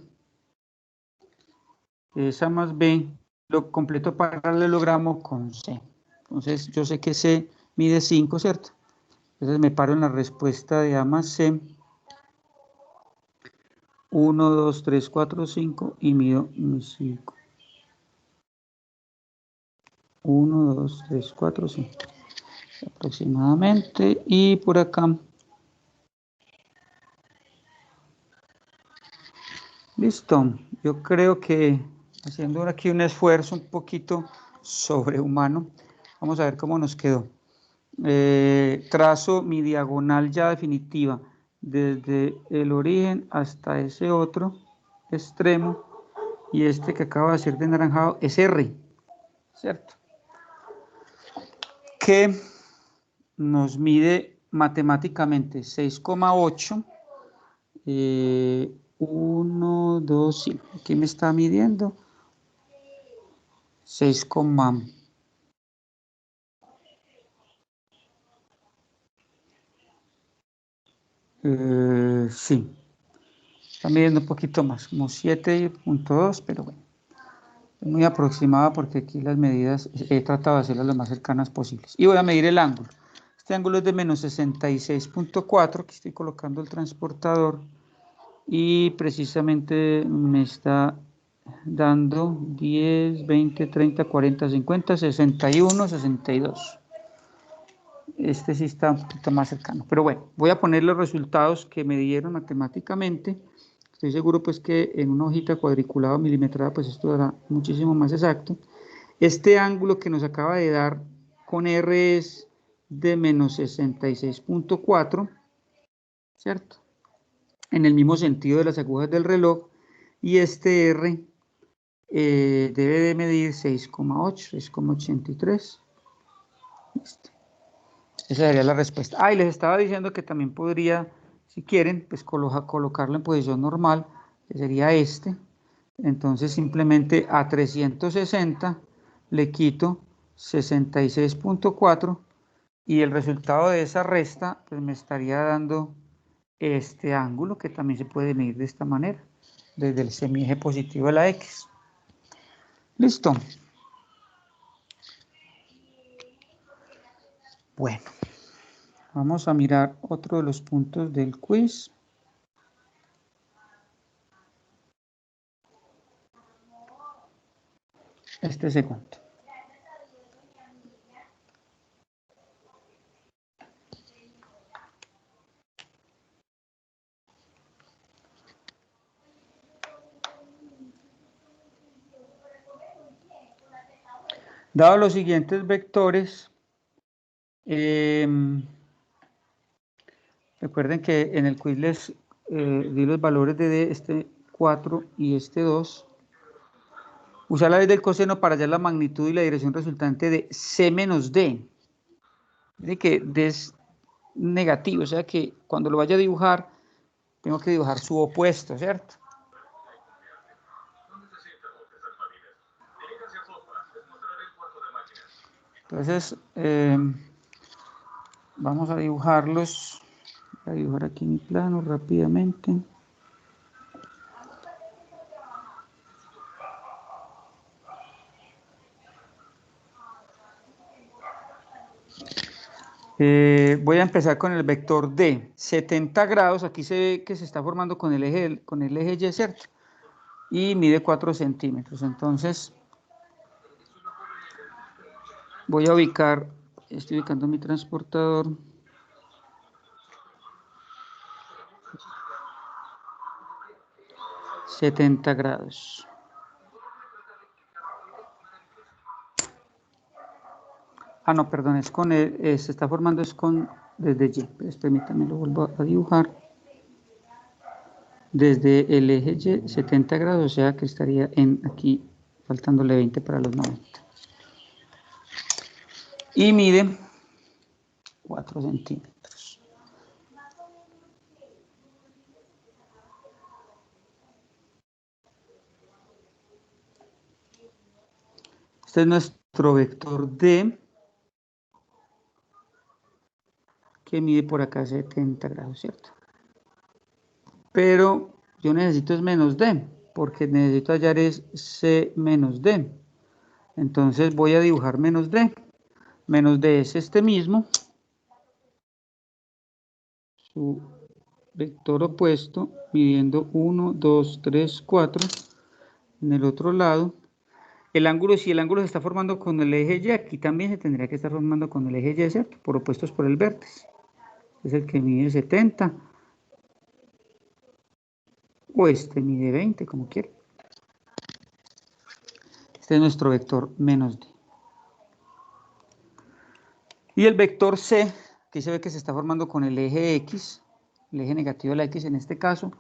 es A más B. Lo completo paralelogramo con C. Entonces, yo sé que C mide 5, ¿cierto? Entonces, me paro en la respuesta de A más C. 1, 2, 3, 4, 5 y mido mis 5. 1, 2, 3, 4, 5 aproximadamente. Y por acá. Listo. Yo creo que haciendo aquí un esfuerzo un poquito sobrehumano, vamos a ver cómo nos quedó. Trazo mi diagonal ya definitiva desde el origen hasta ese otro extremo. Y este que acaba de ser de naranjado es R, ¿cierto? Que nos mide matemáticamente 6,8, 1, 2, sí, aquí me está midiendo 6, sí, está midiendo un poquito más, como 7,2, pero bueno, es muy aproximada porque aquí las medidas he tratado de hacerlas lo más cercanas posibles. Y voy a medir el ángulo. Este ángulo es de menos 66,4, aquí estoy colocando el transportador y precisamente me está dando 10, 20, 30, 40, 50, 61, 62. Este sí está un poquito más cercano. Pero bueno, voy a poner los resultados que me dieron matemáticamente. Estoy seguro pues que en una hojita cuadriculada o milimetrada pues esto dará muchísimo más exacto. Este ángulo que nos acaba de dar con R es de menos 66,4, ¿cierto? En el mismo sentido de las agujas del reloj. Y este R debe de medir 6,8, 6,83. Listo. Esa sería la respuesta. Y les estaba diciendo que también podría, si quieren, pues colocarlo en posición normal, que sería este. Entonces simplemente a 360 le quito 66,4 y el resultado de esa resta pues me estaría dando este ángulo que también se puede medir de esta manera, desde el semieje positivo de la X. Listo. Bueno, vamos a mirar otro de los puntos del quiz. Este segundo. Dado los siguientes vectores, recuerden que en el quiz les di los valores de este 4 y este 2. Usar la ley del coseno para hallar la magnitud y la dirección resultante de C menos D. Dice que D es negativo, o sea que cuando lo vaya a dibujar, tengo que dibujar su opuesto, ¿cierto? Entonces, vamos a dibujarlos. Voy a dibujar aquí mi plano rápidamente. Voy a empezar con el vector D, 70 grados, aquí se ve que se está formando con el eje Y, ¿cierto? Y mide 4 centímetros, entonces voy a ubicar, estoy ubicando mi transportador. ...70 grados. Ah, no, perdón, es con se está formando es con desde Y. Pues permítanme, lo vuelvo a dibujar. Desde el eje Y, 70 grados, o sea que estaría en aquí, faltándole 20 para los 90. Y mide 4 centímetros. Este es nuestro vector D, que mide por acá 70 grados, ¿cierto? Pero yo necesito es menos D, porque necesito hallar es C menos D. Entonces voy a dibujar menos D. Menos D es este mismo, su vector opuesto, midiendo 1, 2, 3, 4. En el otro lado, el ángulo, si el ángulo se está formando con el eje Y, aquí también se tendría que estar formando con el eje Y, ¿cierto? Por opuestos por el vértice. Es el que mide 70. O este mide 20, como quiera. Este es nuestro vector menos D. Y el vector C, aquí se ve que se está formando con el eje X, el eje negativo de la X en este caso,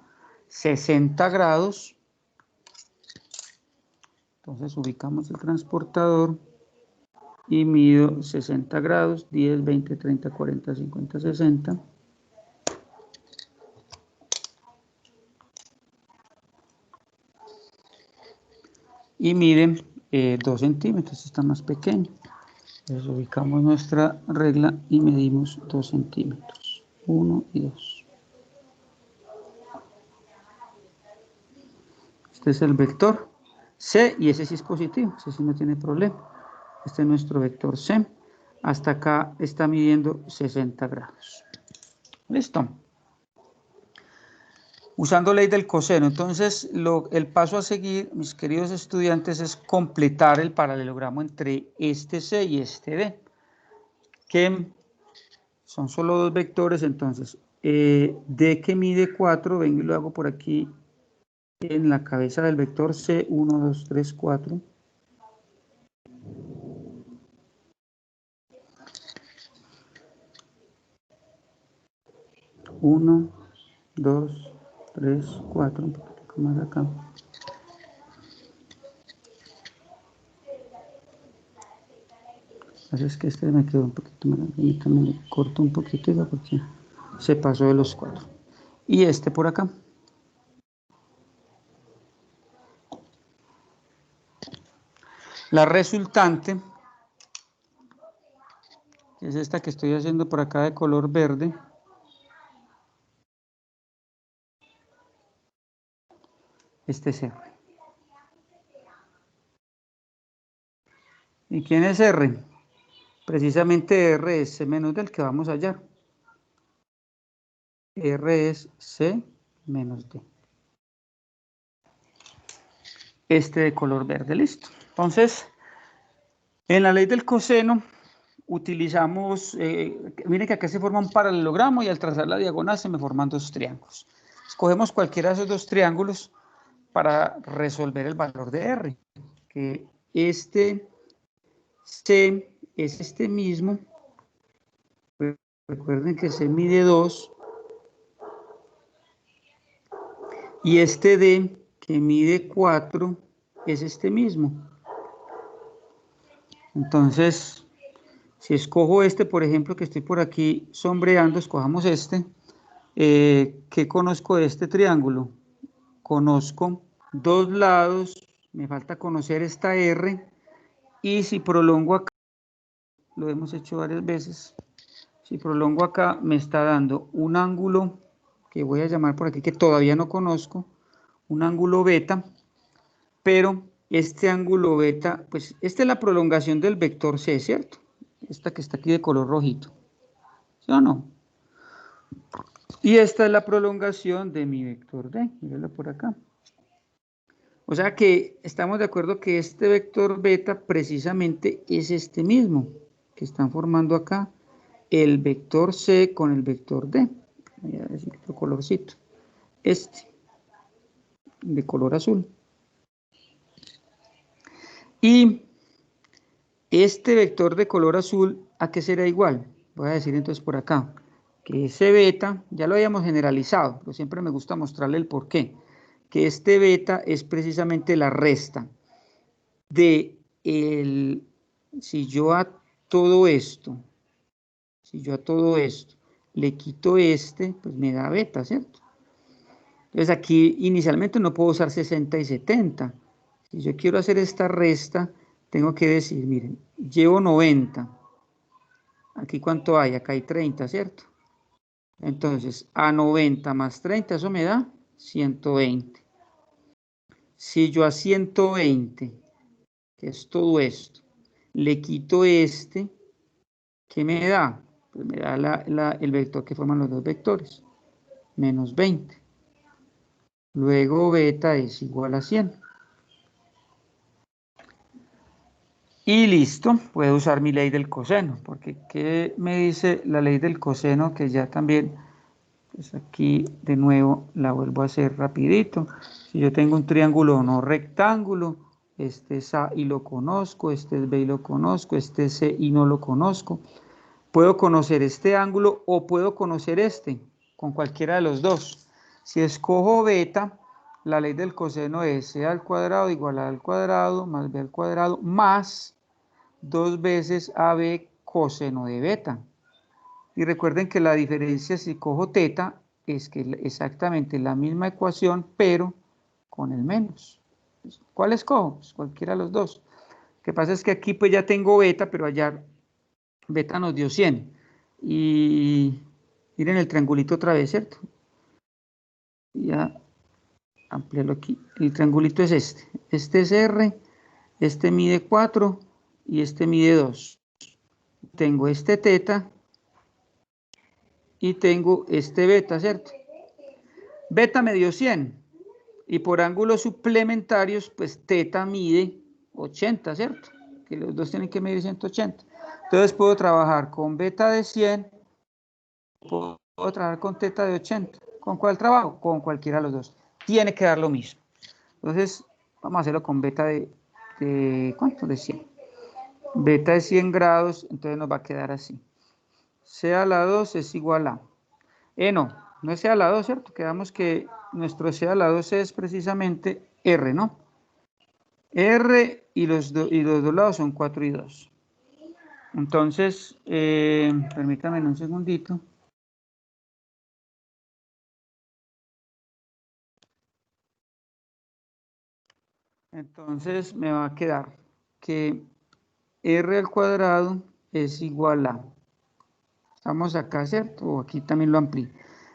60 grados. Entonces ubicamos el transportador y mido 60 grados, 10, 20, 30, 40, 50, 60. Y mide 2 centímetros, está más pequeño. Entonces ubicamos nuestra regla y medimos 2 centímetros, 1 y 2. Este es el vector C y ese sí es positivo, ese sí no tiene problema. Este es nuestro vector C. Hasta acá está midiendo 60 grados. ¿Listo? Usando ley del coseno. Entonces, el paso a seguir, mis queridos estudiantes, es completar el paralelogramo entre este C y este D, que son solo dos vectores. Entonces, D que mide 4, vengo y lo hago por aquí en la cabeza del vector C, 1, 2, 3, 4. Uno, 2, 3, 4, un poquito más acá. Así es que este me quedó un poquito más, también le corto un poquito porque se pasó de los 4. Y este por acá. La resultante, que es esta que estoy haciendo por acá de color verde, este es R. ¿Y quién es R? Precisamente R es C menos D, el que vamos a hallar. R es C menos D. Este de color verde, listo. Entonces, en la ley del coseno utilizamos, miren que acá se forma un paralelogramo y al trazar la diagonal se me forman dos triángulos. Escogemos cualquiera de esos dos triángulos para resolver el valor de R, que este C es este mismo. Recuerden que C mide 2 y este D que mide 4 es este mismo. Entonces, si escojo este, por ejemplo, que estoy por aquí sombreando, escojamos este. ¿Qué conozco de este triángulo? Conozco dos lados, me falta conocer esta R, y si prolongo acá, lo hemos hecho varias veces, si prolongo acá me está dando un ángulo que voy a llamar por aquí que todavía no conozco, un ángulo beta, pero este ángulo beta, pues esta es la prolongación del vector C, ¿cierto? Esta que está aquí de color rojito, ¿sí o no? Y esta es la prolongación de mi vector D, mírenlo por acá. O sea que estamos de acuerdo que este vector beta precisamente es este mismo, que están formando acá el vector C con el vector D. Voy a decir otro colorcito. Este, de color azul. Y este vector de color azul, ¿a qué será igual? Voy a decir entonces por acá, que ese beta, ya lo habíamos generalizado, pero siempre me gusta mostrarle el porqué, que este beta es precisamente la resta de si yo a todo esto le quito este, pues me da beta, ¿cierto? Entonces aquí inicialmente no puedo usar 60 y 70. Si yo quiero hacer esta resta, tengo que decir, miren, llevo 90. Aquí cuánto hay, acá hay 30, ¿cierto? Entonces, a 90 más 30, eso me da 120. Si yo a 120, que es todo esto, le quito este, ¿qué me da? Pues me da el vector que forman los dos vectores, menos 20. Luego beta es igual a 100. Y listo, puedo usar mi ley del coseno, porque ¿qué me dice la ley del coseno? Que ya también, pues aquí de nuevo la vuelvo a hacer rapidito. Si yo tengo un triángulo no rectángulo, este es A y lo conozco, este es B y lo conozco, este es C y no lo conozco. Puedo conocer este ángulo o puedo conocer este, con cualquiera de los dos. Si escojo beta, la ley del coseno es C al cuadrado igual a A al cuadrado más B al cuadrado más 2 veces AB coseno de beta. Y recuerden que la diferencia si cojo teta es que exactamente la misma ecuación, pero con el menos. ¿Cuál escojo? Pues cualquiera de los dos. Lo que pasa es que aquí pues ya tengo beta, pero allá beta nos dio 100. Y miren el triangulito otra vez, ¿cierto? Ya ampliarlo aquí. El triangulito es este. Este es R, este mide 4 y este mide 2. Tengo este teta y tengo este beta, ¿cierto? Beta me dio 100 y por ángulos suplementarios, pues teta mide 80, ¿cierto? Que los dos tienen que medir 180. Entonces puedo trabajar con beta de 100, puedo trabajar con teta de 80. ¿Con cuál trabajo? Con cualquiera de los dos. Tiene que dar lo mismo. Entonces, vamos a hacerlo con beta de ¿cuánto? De 100. Beta de 100 grados, entonces nos va a quedar así. C a la 2 es igual a... no es C a la 2, ¿cierto? Quedamos que nuestro C a la 2 es precisamente R, ¿no? R y los dos lados son 4 y 2. Entonces, permítame un segundito. Entonces me va a quedar que R al cuadrado es igual a... Estamos acá, ¿cierto? O aquí también lo amplié.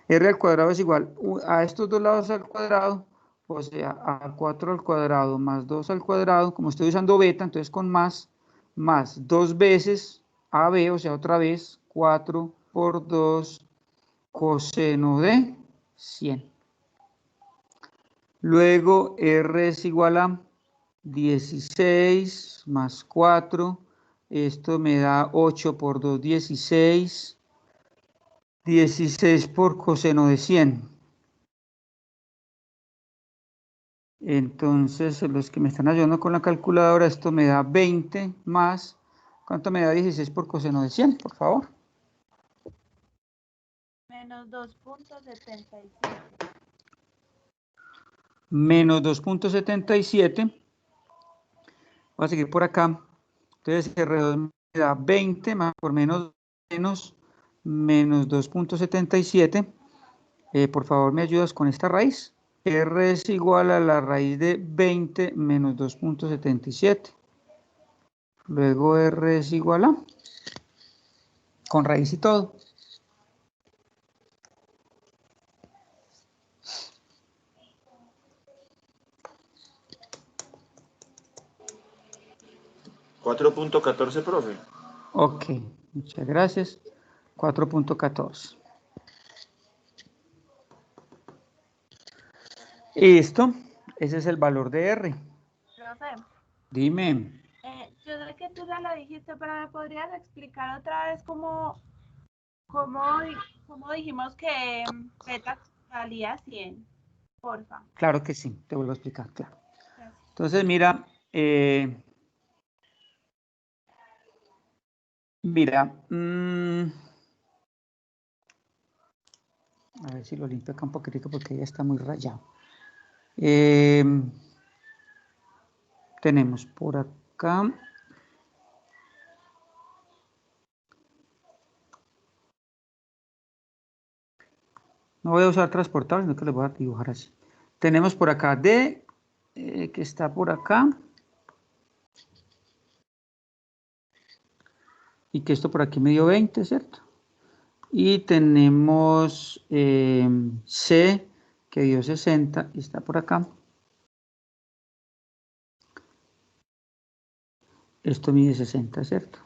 R al cuadrado es igual a estos dos lados al cuadrado, o sea, a 4 al cuadrado más 2 al cuadrado, como estoy usando beta, entonces con más 2 veces AB, o sea, otra vez, 4 por 2 coseno de 100. Luego R es igual a 16 más 4, esto me da 8 por 2, 16. 16 por coseno de 100. Entonces, los que me están ayudando con la calculadora, esto me da 20 más, ¿cuánto me da 16 por coseno de 100, por favor? Menos 2.77. menos 2.77. Voy a seguir por acá. Entonces R2 me da 20 más por menos menos 2.77. Por favor, ¿me ayudas con esta raíz? R es igual a la raíz de 20 menos 2.77. Luego R es igual a, con raíz y todo. ¿4.14, profe? Ok, muchas gracias. 4.14. Listo, ese es el valor de R. Profe, Dime. yo sé que tú ya lo dijiste, pero ¿me podrías explicar otra vez cómo dijimos que beta valía 100? Porfa. Claro que sí, te vuelvo a explicar, claro. Gracias. Entonces, mira, a ver si lo limpio acá un poquitico porque ya está muy rayado. Tenemos por acá. No voy a usar transportable, sino que les voy a dibujar así. Tenemos por acá D, que está por acá. Y que esto por aquí me dio 20, ¿cierto? Y tenemos C, que dio 60, y está por acá. Esto mide 60, ¿cierto?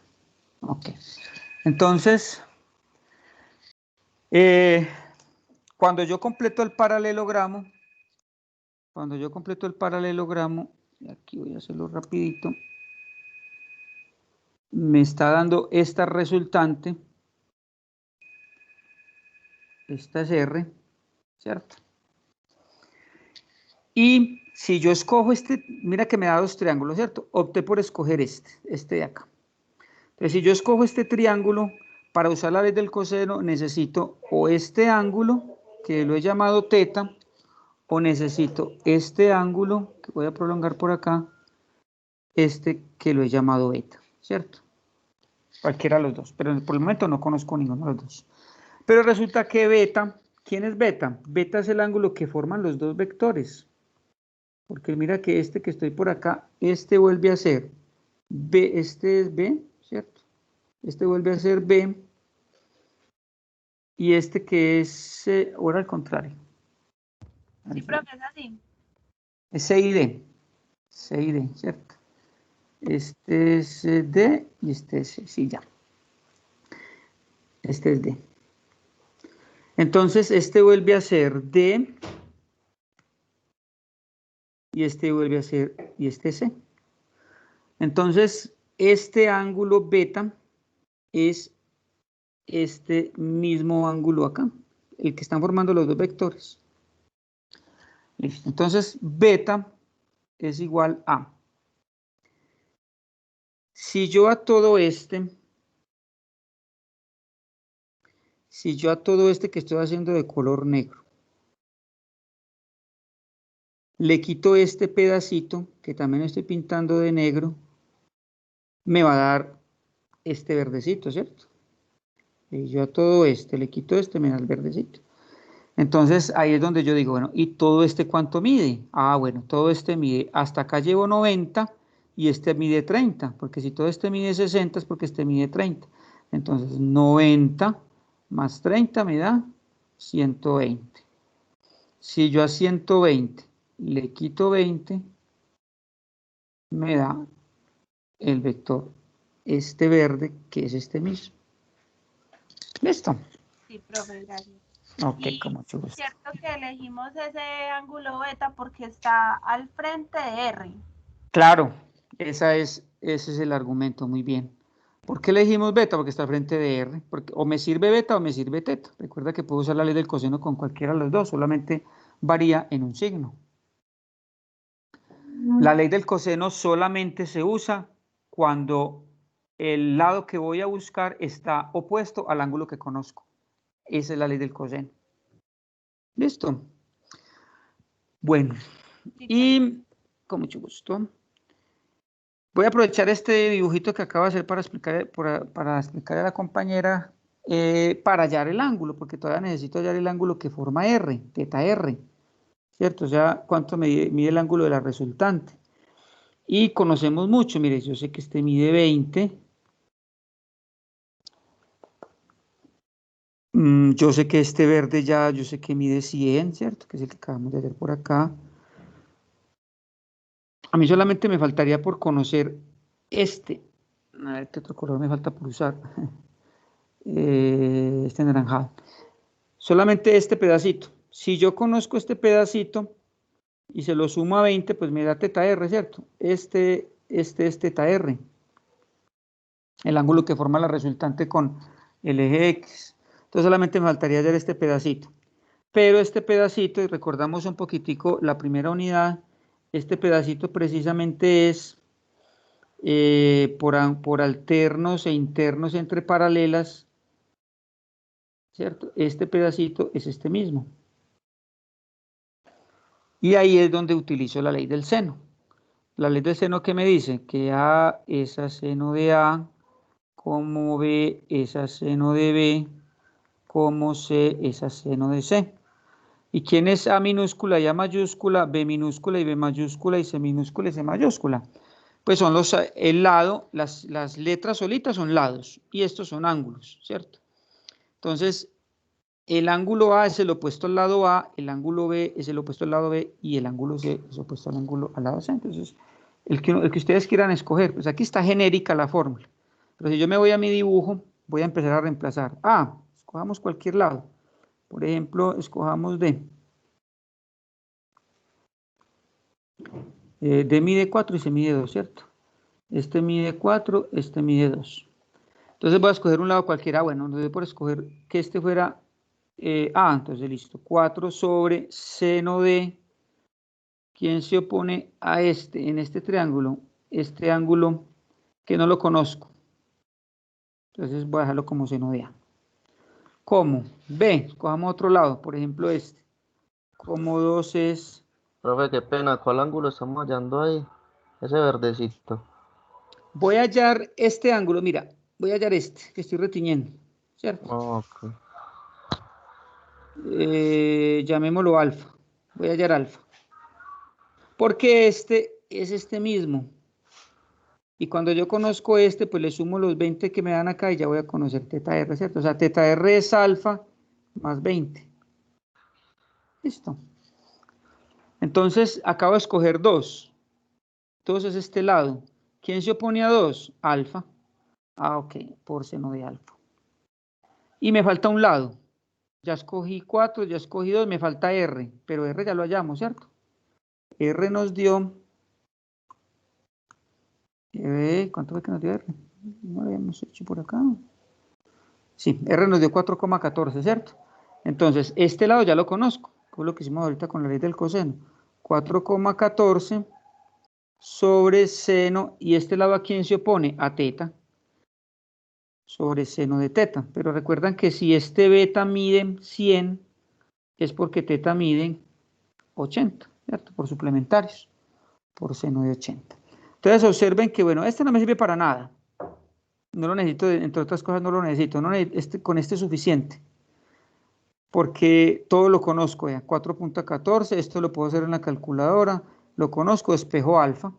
Ok. Entonces, cuando yo completo el paralelogramo, y aquí voy a hacerlo rapidito, me está dando esta resultante. Esta es R, ¿cierto? Y si yo escojo este, mira que me da dos triángulos, ¿cierto? Opté por escoger este de acá. Entonces, si yo escojo este triángulo, para usar la ley del coseno, necesito o este ángulo, que lo he llamado teta, o necesito este ángulo, que voy a prolongar por acá, este que lo he llamado beta, ¿cierto? Cualquiera de los dos, pero por el momento no conozco ninguno de los dos. Pero resulta que beta, ¿quién es beta? Beta es el ángulo que forman los dos vectores. Porque mira que este que estoy por acá, este vuelve a ser B, este es B, ¿cierto? Este vuelve a ser B. Y este que es, ahora al contrario. Sí, profe, es así. Es C y D. C y D, ¿cierto? Este es D y este es C, sí, ya. Este es D. Entonces, este vuelve a ser D. Y este vuelve a ser, y este es C. Entonces, este ángulo beta es este mismo ángulo acá, el que están formando los dos vectores. Listo. Entonces, beta es igual a, si yo a todo este que estoy haciendo de color negro, le quito este pedacito que también estoy pintando de negro, me va a dar este verdecito, ¿cierto? Y yo a todo este le quito este, me da el verdecito. Entonces ahí es donde yo digo, bueno, ¿y todo este cuánto mide? Ah, bueno, todo este mide, hasta acá llevo 90 y este mide 30, porque si todo este mide 60 es porque este mide 30. Entonces 90 más 30 me da 120. Si yo a 120 le quito 20, me da el vector este verde, que es este mismo. ¿Listo? Sí, profe, gracias. Ok, Y con mucho gusto. cierto que elegimos ese ángulo beta porque está al frente de R. Claro, ese es el argumento, muy bien. ¿Por qué elegimos beta? Porque está al frente de R. Porque o me sirve beta o me sirve teta. Recuerda que puedo usar la ley del coseno con cualquiera de los dos, solamente varía en un signo. La ley del coseno solamente se usa cuando el lado que voy a buscar está opuesto al ángulo que conozco. Esa es la ley del coseno. ¿Listo? Bueno, Y con mucho gusto. Voy a aprovechar este dibujito que acabo de hacer para explicarle a la compañera para hallar el ángulo, porque todavía necesito hallar el ángulo que forma R, teta R, ¿cierto? O sea, cuánto mide el ángulo de la resultante. Y conocemos mucho, mire, yo sé que este mide 20. Yo sé que este verde ya, yo sé que mide 100, ¿cierto? Que es el que acabamos de hacer por acá. A mí solamente me faltaría por conocer este. A ver, ¿qué otro color me falta por usar? Este anaranjado. Solamente este pedacito. Si yo conozco este pedacito y se lo sumo a 20, pues me da teta R, ¿cierto? Este es teta R. El ángulo que forma la resultante con el eje X. Entonces solamente me faltaría hallar este pedacito. Pero este pedacito, y recordamos un poquitico la primera unidad, este pedacito precisamente es por alternos e internos entre paralelas, ¿cierto? Este pedacito es este mismo. Y ahí es donde utilizo la ley del seno. La ley del seno que me dice que A es a seno de A, como B es a seno de B, como C es a seno de C. ¿Y quién es A minúscula y A mayúscula, B minúscula y B mayúscula y C minúscula y C mayúscula? Pues son el lado, las letras solitas son lados y estos son ángulos, ¿cierto? Entonces, el ángulo A es el opuesto al lado A, el ángulo B es el opuesto al lado B y el ángulo C es opuesto al lado C. Entonces, el que ustedes quieran escoger, pues aquí está genérica la fórmula. Pero si yo me voy a mi dibujo, voy a empezar a reemplazar. Escojamos cualquier lado. Por ejemplo, escojamos D. D mide 4 y C mide 2, ¿cierto? Este mide 4, este mide 2. Entonces voy a escoger un lado cualquiera. Bueno, entonces por escoger que este fuera entonces listo. 4 sobre seno de. ¿Quién se opone a este en este triángulo? Este ángulo que no lo conozco. Entonces voy a dejarlo como seno de A. ¿Cómo? B, escojamos otro lado, por ejemplo este. Como 2 es. Profe, qué pena, ¿cuál ángulo estamos hallando ahí? Ese verdecito. Voy a hallar este ángulo, mira, voy a hallar este, que estoy retiñendo, ¿cierto? Ok. Llamémoslo alfa. Voy a hallar alfa. Porque este es este mismo. Y cuando yo conozco este, pues le sumo los 20 que me dan acá y ya voy a conocer teta R, ¿cierto? O sea, teta R es alfa más 20. Listo. Entonces, acabo de escoger 2. 2 es este lado. ¿Quién se opone a 2? Alfa. Ok, por seno de alfa. Y me falta un lado. Ya escogí 4, ya escogí 2, me falta R. Pero R ya lo hallamos, ¿cierto? R nos dio... ¿cuánto fue que nos dio R? No lo habíamos hecho por acá. Sí, R nos dio 4,14, ¿cierto? Entonces, este lado ya lo conozco, que es lo que hicimos ahorita con la ley del coseno. 4,14 sobre seno, y este lado ¿a quién se opone? A teta, sobre seno de teta. Pero recuerdan que si este beta mide 100, es porque teta mide 80, ¿cierto? Por suplementarios, por seno de 80. Entonces observen que, bueno, este no me sirve para nada. No lo necesito, entre otras cosas no lo necesito. Con este es suficiente. Porque todo lo conozco, 4.14, esto lo puedo hacer en la calculadora, lo conozco, espejo alfa.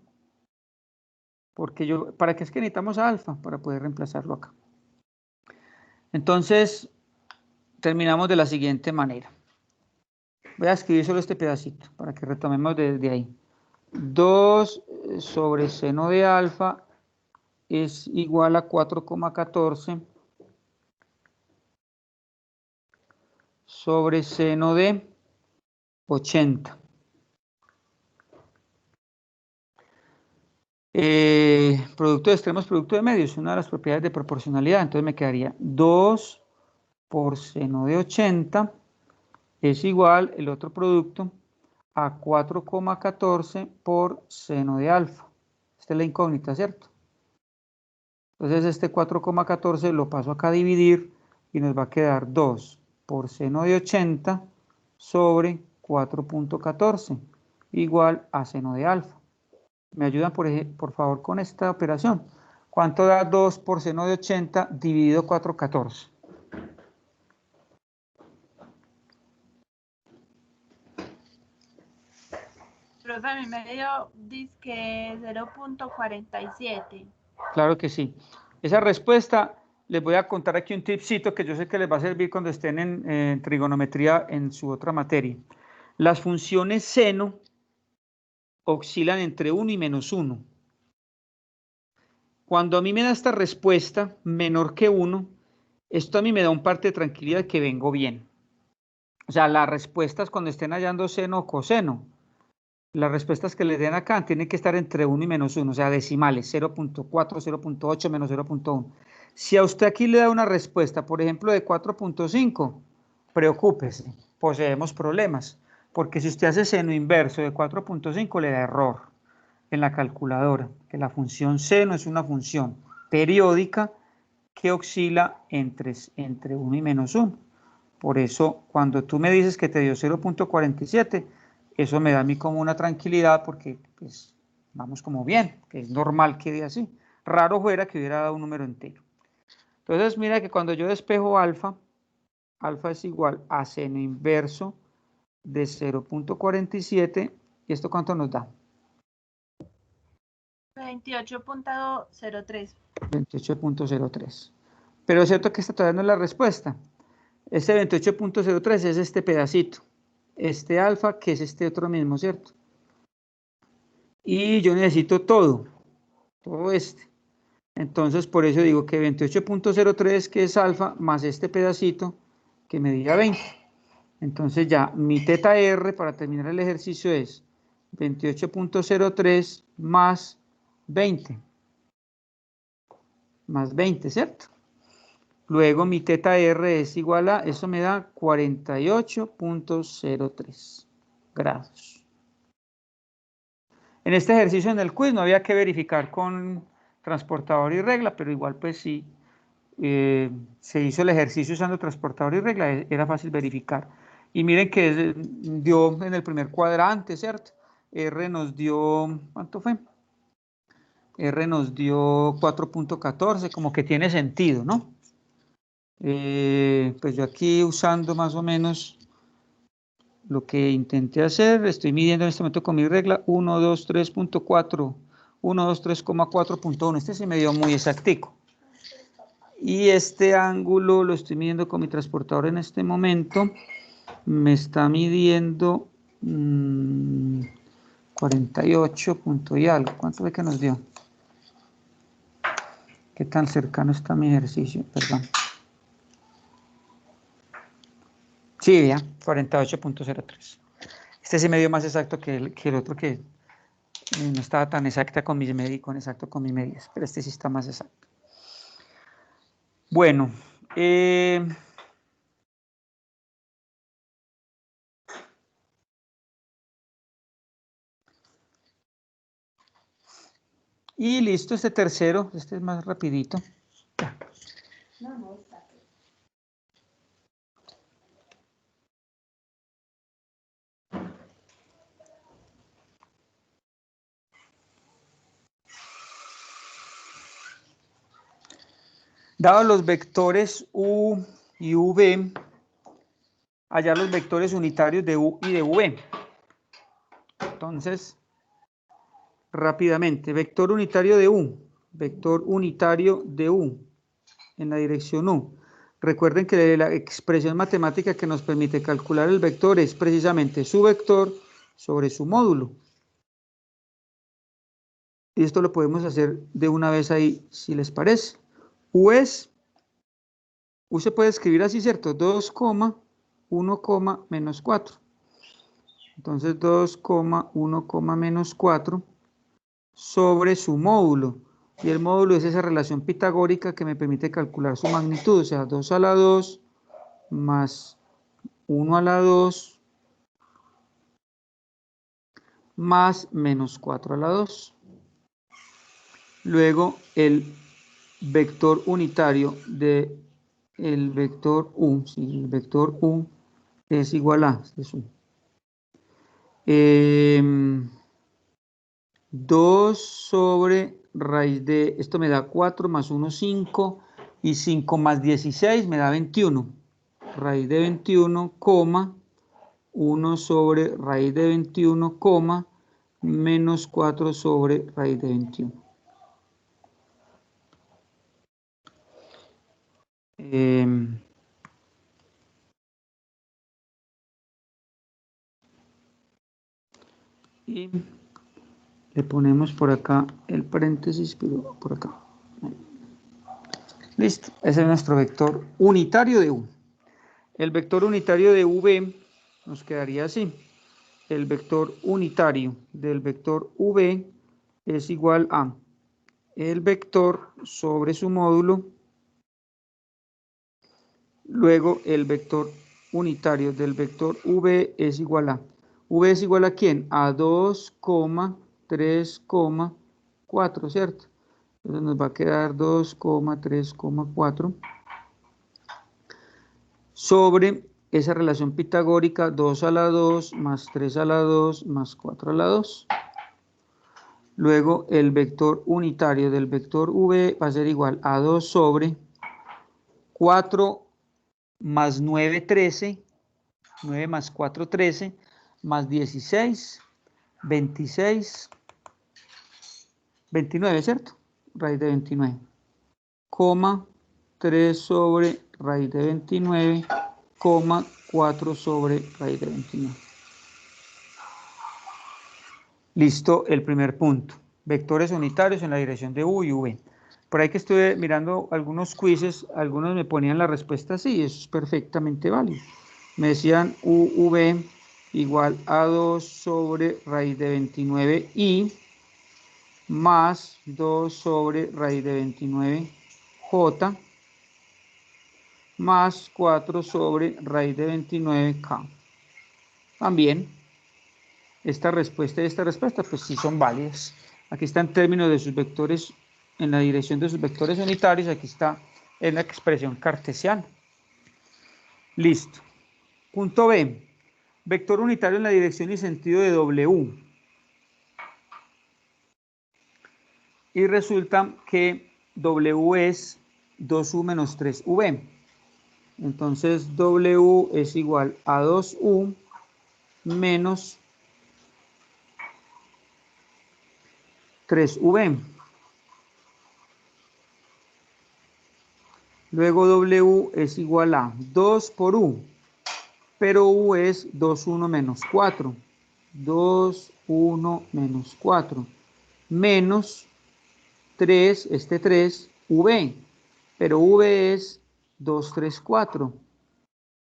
Porque ¿para qué es que necesitamos alfa? Para poder reemplazarlo acá. Entonces, terminamos de la siguiente manera. Voy a escribir solo este pedacito para que retomemos desde ahí. 2 sobre seno de alfa es igual a 4,14 sobre seno de 80. Producto de extremos, producto de medios, una de las propiedades de proporcionalidad. Entonces me quedaría 2 por seno de 80 es igual el otro producto a 4,14 por seno de alfa. Esta es la incógnita, ¿cierto? Entonces este 4,14 lo paso acá a dividir y nos va a quedar 2 por seno de 80 sobre 4.14, igual a seno de alfa. ¿Me ayudan por favor con esta operación? ¿Cuánto da 2 por seno de 80 dividido 414? Profe, a mí me dio disque 0.47. Claro que sí. Esa respuesta, les voy a contar aquí un tipcito que yo sé que les va a servir cuando estén en trigonometría en su otra materia. Las funciones seno oscilan entre 1 y menos 1. Cuando a mí me da esta respuesta menor que 1, esto a mí me da un parte de tranquilidad que vengo bien. O sea, las respuestas cuando estén hallando seno o coseno, las respuestas que les den acá tienen que estar entre 1 y menos 1, o sea, decimales, 0.4, 0.8, menos 0.1. Si a usted aquí le da una respuesta, por ejemplo, de 4.5, preocúpese, poseemos problemas, porque si usted hace seno inverso de 4.5, le da error en la calculadora, que la función seno es una función periódica que oscila entre 1 y menos 1. Por eso, cuando tú me dices que te dio 0.47, eso me da a mí como una tranquilidad porque pues, vamos como bien, que es normal que dé así. Raro fuera que hubiera dado un número entero. Entonces, mira que cuando yo despejo alfa, alfa es igual a seno inverso de 0.47. ¿Y esto cuánto nos da? 28.03. 28.03. Pero es cierto que esta todavía no es la respuesta. Este 28.03 es este pedacito. Este alfa, que es este otro mismo, ¿cierto? Y yo necesito todo este. Entonces, por eso digo que 28.03, que es alfa, más este pedacito, que me diga 20. Entonces ya, mi teta R, para terminar el ejercicio, es 28.03 más 20. Más 20, ¿cierto? Luego mi teta R es igual a, eso me da 48.03 grados. En este ejercicio en el quiz no había que verificar con transportador y regla, pero igual pues sí, se hizo el ejercicio usando transportador y regla, era fácil verificar. Y miren que dio en el primer cuadrante, ¿cierto? R nos dio, ¿cuánto fue? R nos dio 4.14, como que tiene sentido, ¿no? Pues yo aquí usando más o menos lo que intenté hacer, estoy midiendo en este momento con mi regla 123.4, 123,4.1, este se me dio muy exactico. Y este ángulo lo estoy midiendo con mi transportador en este momento, me está midiendo 48 punto y algo. ¿Cuánto fue que nos dio? ¿Qué tan cercano está mi ejercicio? Perdón. Sí, ya, 48.03. Este sí me dio más exacto que el otro que no estaba tan exacta con mis medidas, exacto con mis medidas, pero este sí está más exacto. Bueno, y listo, este tercero, este es más rapidito. Dados los vectores U y V, hallar los vectores unitarios de U y de V. Entonces, rápidamente, vector unitario de U en la dirección U. Recuerden que la expresión matemática que nos permite calcular el vector es precisamente su vector sobre su módulo. Y esto lo podemos hacer de una vez ahí, si les parece. U se puede escribir así, ¿cierto? 2, 1, menos 4. Entonces 2, 1, menos 4 sobre su módulo. Y el módulo es esa relación pitagórica que me permite calcular su magnitud. O sea, 2 a la 2 más 1 a la 2 más menos 4 a la 2. Luego el vector unitario de el vector U, sí, el vector U es igual a, es U. 2 sobre raíz de, esto me da 4 más 1, 5, y 5 más 16 me da 21. Raíz de 21, coma, 1 sobre raíz de 21, coma, menos 4 sobre raíz de 21. Y le ponemos por acá el paréntesis, pero por acá. Listo, ese es nuestro vector unitario de U. El vector unitario de V nos quedaría así. El vector unitario del vector V es igual a el vector sobre su módulo, luego el vector unitario del vector V es igual a, ¿V es igual a quién? A 2, 3, 4, ¿cierto? Entonces nos va a quedar 2, 3, 4 sobre esa relación pitagórica 2 a la 2 más 3 a la 2 más 4 a la 2. Luego el vector unitario del vector V va a ser igual a 2 sobre 4 más 9, 13, 9 más 4, 13, más 16, 26, 29, ¿cierto? Raíz de 29, coma 3 sobre raíz de 29, coma 4 sobre raíz de 29. Listo el primer punto. Vectores unitarios en la dirección de U y V. Por ahí que estuve mirando algunos quizzes, algunos me ponían la respuesta así, eso es perfectamente válido. Me decían UV igual a 2 sobre raíz de 29i más 2 sobre raíz de 29j más 4 sobre raíz de 29k. También esta respuesta y esta respuesta pues sí son válidas. Aquí está en términos de sus vectores, en la dirección de sus vectores unitarios, aquí está en la expresión cartesiana. Listo. Punto B. Vector unitario en la dirección y sentido de W. Y resulta que W es 2U menos 3V. Entonces W es igual a 2U menos 3V. Luego W es igual a 2 por U, pero U es 2, 1 menos 4. 2, 1 menos 4. Menos 3, este 3, V. Pero V es 2, 3, 4.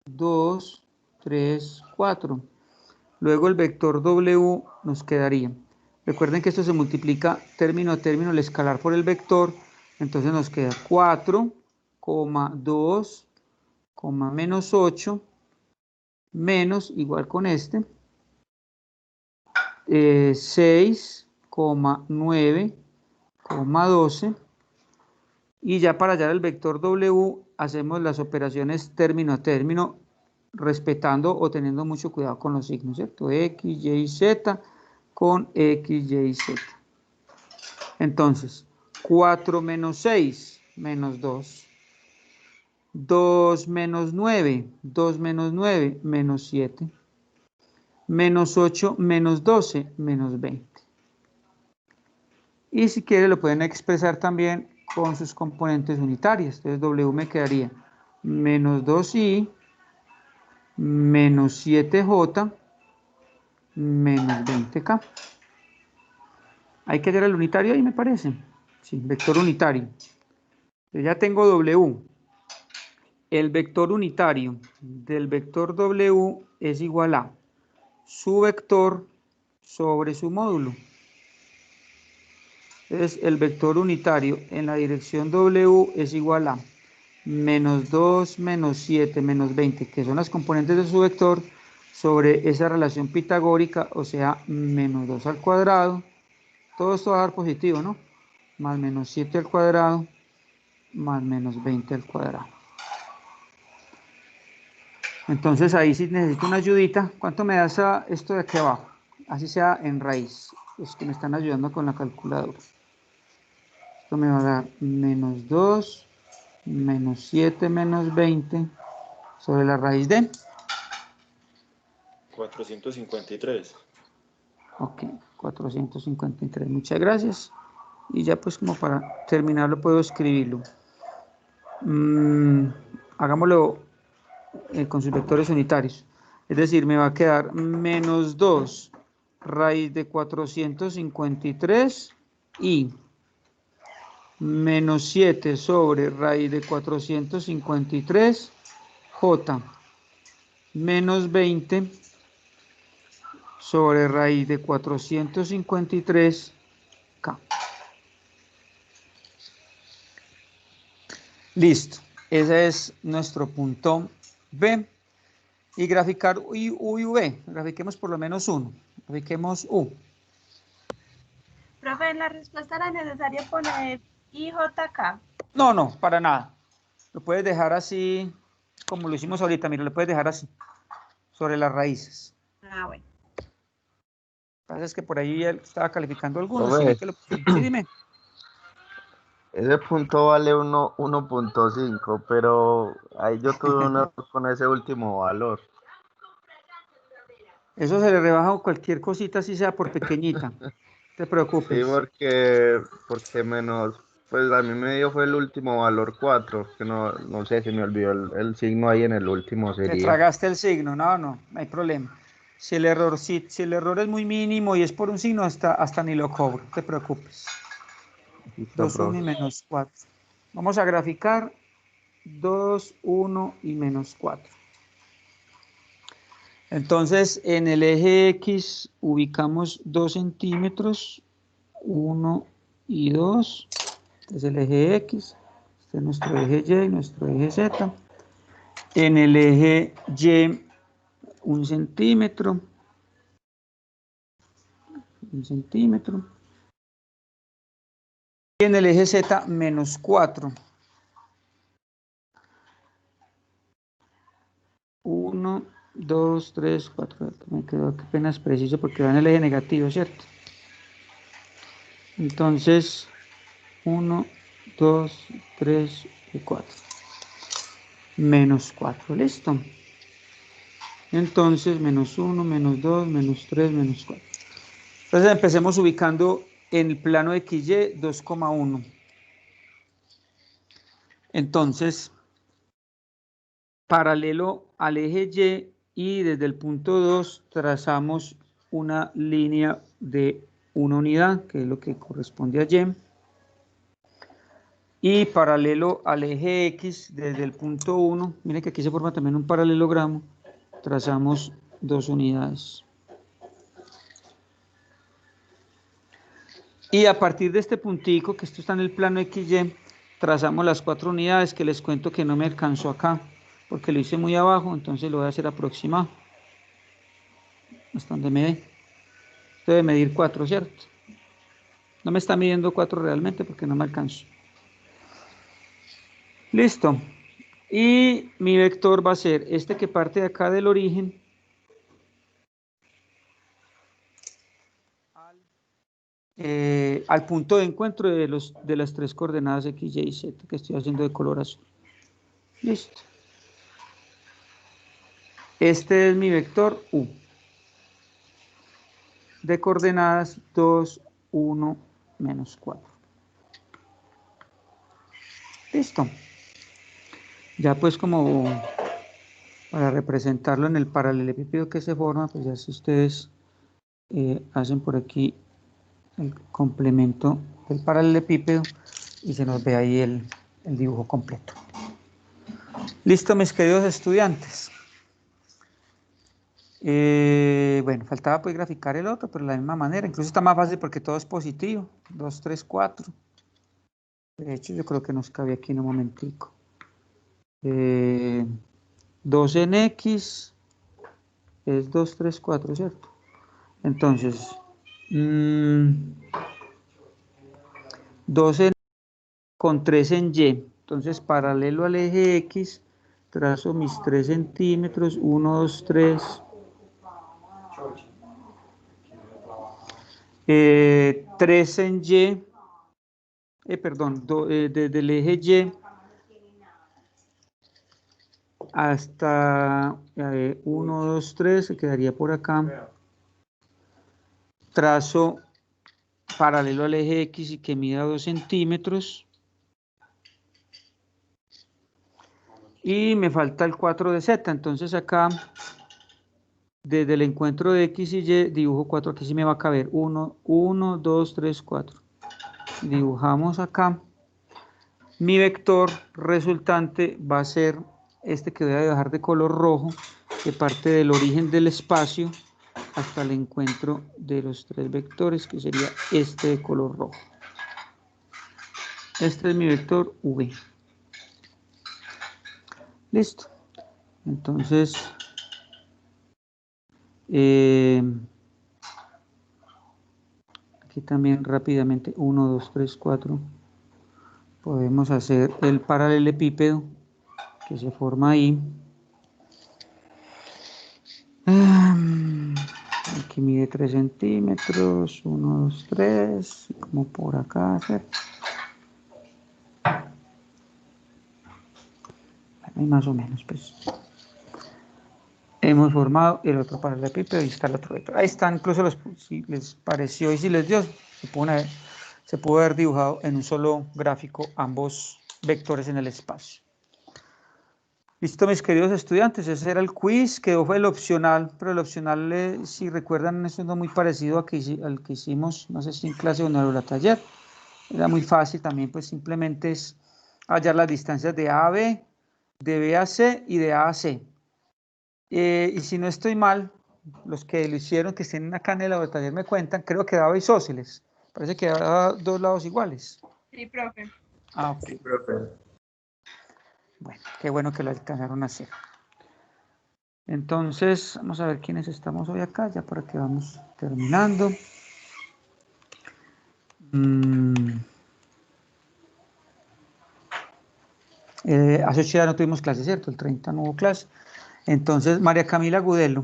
2, 3, 4. Luego el vector W nos quedaría. Recuerden que esto se multiplica término a término, el escalar por el vector. Entonces nos queda 4, 2, menos 8, menos, igual con este, 6, 9, 12. Y ya para hallar el vector W hacemos las operaciones término a término, respetando o teniendo mucho cuidado con los signos, ¿cierto? X, Y, Z con X, Y, Z. Entonces, 4 menos 6, menos 2. 2 menos 9, 2 menos 9, menos 7. Menos 8, menos 12, menos 20. Y si quiere lo pueden expresar también con sus componentes unitarias. Entonces W me quedaría menos 2i, menos 7j, menos 20k. Hay que hallar el unitario ahí, me parece. Sí, vector unitario. Entonces ya tengo W. El vector unitario del vector W es igual a su vector sobre su módulo. Entonces el vector unitario en la dirección W es igual a menos 2, menos 7, menos 20, que son las componentes de su vector, sobre esa relación pitagórica, o sea, menos 2 al cuadrado. Todo esto va a dar positivo, ¿no? Más menos 7 al cuadrado, más menos 20 al cuadrado. Entonces ahí sí necesito una ayudita. ¿Cuánto me da esto de aquí abajo? así sea en raíz, los que me están ayudando con la calculadora. Esto me va a dar menos 2, menos 7, menos 20, sobre la raíz de 453. Ok, 453, muchas gracias. Y ya pues como para terminarlo puedo escribirlo. Hagámoslo con sus vectores unitarios. Es decir, me va a quedar menos 2 raíz de 453 y menos 7 sobre raíz de 453 j menos 20 sobre raíz de 453 k. Listo, ese es nuestro punto B. Y graficar U y V, grafiquemos por lo menos uno, grafiquemos U. Profe, en la respuesta era necesario poner IJK. No, no, para nada. Lo puedes dejar así, como lo hicimos ahorita, mira, lo puedes dejar así, sobre las raíces. Ah, bueno. Lo que pasa es que por ahí él estaba calificando algunos, Profe, sí, dime. ese punto vale 1.5, pero ahí yo tuve un error con ese último valor. Eso se le rebaja cualquier cosita, así sea por pequeñita. No te Sí, preocupes. porque menos, pues a mí me dio fue el último valor 4, que no sé, se me olvidó el signo ahí en el último Te sería. tragaste el signo, no hay problema. Si el error es muy mínimo y es por un signo, hasta ni lo cobro, no te preocupes. Listo, 2, 1 y profe. menos 4. Vamos a graficar 2, 1 y menos 4. Entonces, en el eje X ubicamos 2 centímetros, 1 y 2. Este es el eje X, este es nuestro eje Y, nuestro eje Z. En el eje Y, 1 centímetro, 1 centímetro. Y en el eje Z, menos 4. 1, 2, 3, 4. Me quedó apenas preciso porque va en el eje negativo, ¿cierto? Entonces, 1, 2, 3 y 4. Menos 4, listo. Entonces, menos 1, menos 2, menos 3, menos 4. Entonces, empecemos ubicando en el plano XY 2,1. Entonces, paralelo al eje Y desde el punto 2 trazamos una línea de una unidad, que es lo que corresponde a Y. Y paralelo al eje X desde el punto 1, miren que aquí se forma también un paralelogramo, trazamos 2 unidades. Y a partir de este puntico, que esto está en el plano XY, trazamos las 4 unidades que les cuento que no me alcanzó acá, porque lo hice muy abajo, entonces lo voy a hacer aproximado. Hasta donde me dé. Esto debe medir 4, ¿cierto? No me está midiendo 4 realmente porque no me alcanzo. Listo. Y mi vector va a ser este que parte de acá del origen al punto de encuentro de las 3 coordenadas X, Y y Z que estoy haciendo de color azul. Listo. Este es mi vector U. De coordenadas 2, 1, menos 4. Listo. Ya pues como para representarlo en el paralelepípedo que se forma, pues ya si ustedes hacen por aquí el complemento del paralelepípedo y se nos ve ahí el dibujo completo. Listo, mis queridos estudiantes. Bueno, faltaba pues graficar el otro, pero de la misma manera. Incluso está más fácil porque todo es positivo. 2, 3, 4. De hecho, yo creo que nos cabe aquí en un momentico. 2 en X es 2, 3, 4, ¿cierto? Entonces, 2 en con 3 en Y. Entonces, paralelo al eje X, trazo mis 3 centímetros, 1, 2, 3. 3 en Y, perdón, desde el eje Y hasta 1, 2, 3, se quedaría por acá. Trazo paralelo al eje X y que mida 2 centímetros. Y me falta el 4 de Z, entonces acá, desde el encuentro de X y Y, dibujo 4, aquí sí me va a caber, 1, 1, 2, 3, 4. Dibujamos acá. Mi vector resultante va a ser este que voy a dejar de color rojo, que parte del origen del espacio hasta el encuentro de los 3 vectores, que sería este de color rojo. Este es mi vector V. Listo. Entonces, aquí también rápidamente, 1, 2, 3, 4, podemos hacer el paralelepípedo que se forma ahí. Aquí mide 3 centímetros, 1, 2, 3, como por acá, ¿cierto? Ahí más o menos, pues. Hemos formado el otro paralelepípedo y está el otro vector. Ahí están, incluso si les pareció y si les dio, se pudo haber dibujado en un solo gráfico ambos vectores en el espacio. Listo, mis queridos estudiantes, ese era el quiz, fue el opcional, pero el opcional, si recuerdan, es muy parecido al que hicimos, no sé si en clase o en el taller. Era muy fácil también, pues simplemente es hallar las distancias de A a B, de B a C y de A a C. Y si no estoy mal, los que lo hicieron, que estén acá en el laboratorio me cuentan, creo que daba isósceles. Parece que daba 2 lados iguales. Sí, profe. Ah, ok. Sí, profe. Bueno, qué bueno que lo alcanzaron a hacer. Entonces, vamos a ver quiénes estamos hoy acá, ya para que vamos terminando. Hace 8 días no tuvimos clase, ¿cierto? El 30 no hubo clase. Entonces, María Camila Gudelo.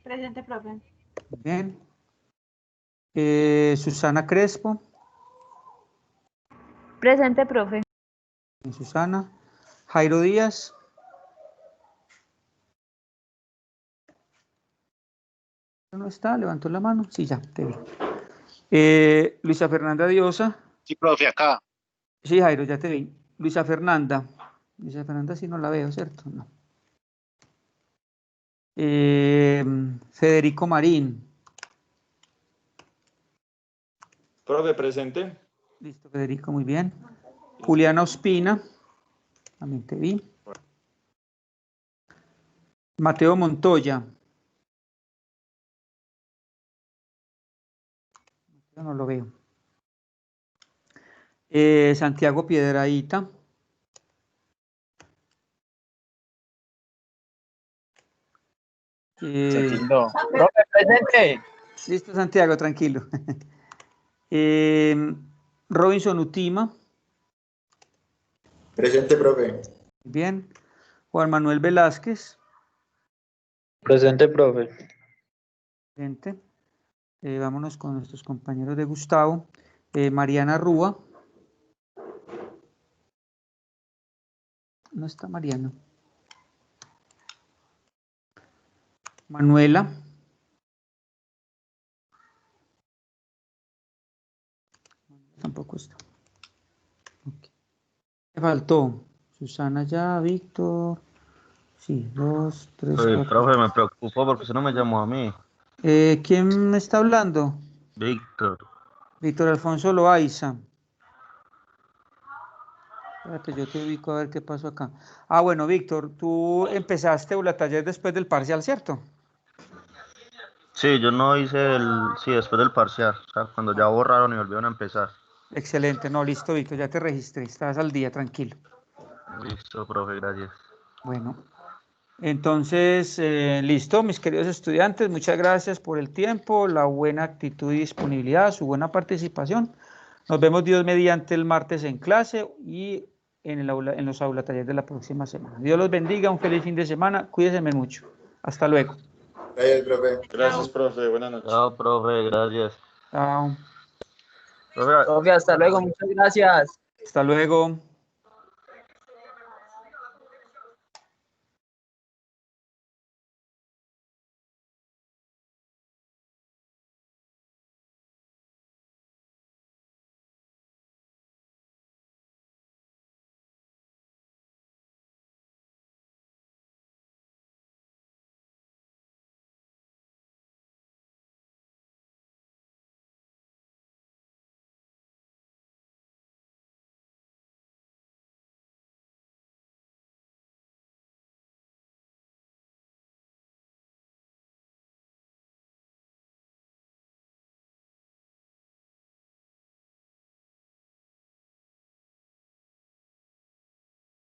Presente, profe. Bien. Susana Crespo. Presente, profe. Susana. Jairo Díaz. ¿No está? ¿Levantó la mano? Sí, ya, te vi. Luisa Fernanda Diosa. Sí, profe, acá. Sí, Jairo, ya te vi. Luisa Fernanda. Luisa Fernanda sí no la veo, ¿cierto? No. Federico Marín. Profe, presente. Listo, Federico, muy bien. Juliana Ospina. También te vi. Mateo Montoya. Yo no lo veo. Santiago Piedrahíta. Profe, presente. Listo, Santiago, tranquilo. Robinson Utima. Presente, profe. Bien. Juan Manuel Velázquez. Presente, profe. Presente. Vámonos con nuestros compañeros de Gustavo. Mariana Rúa. No está Mariana. Manuela. Tampoco está. Okay. Me faltó Susana ya, Víctor. Sí, 2, 3, 4. Profe, me preocupo porque usted no me llamó a mí. ¿Quién me está hablando? Víctor. Víctor Alfonso Loaiza. Espérate, yo te ubico a ver qué pasó acá. Ah, bueno, Víctor, tú empezaste la taller después del parcial, ¿cierto? Sí, yo no hice sí, después del parcial, o sea, cuando ya borraron y volvieron a empezar. Excelente, no, listo, Víctor, ya te registré, estás al día, tranquilo. Listo, profe, gracias. Bueno, entonces, listo, mis queridos estudiantes, muchas gracias por el tiempo, la buena actitud y disponibilidad, su buena participación. Nos vemos Dios mediante el martes en clase y en los aula talleres de la próxima semana. Dios los bendiga, un feliz fin de semana, cuídense mucho. Hasta luego. Gracias, profe. Gracias, profe. Buenas noches. Chao, profe, gracias. Chao. Profe, Profe, hasta luego, muchas gracias. Hasta luego.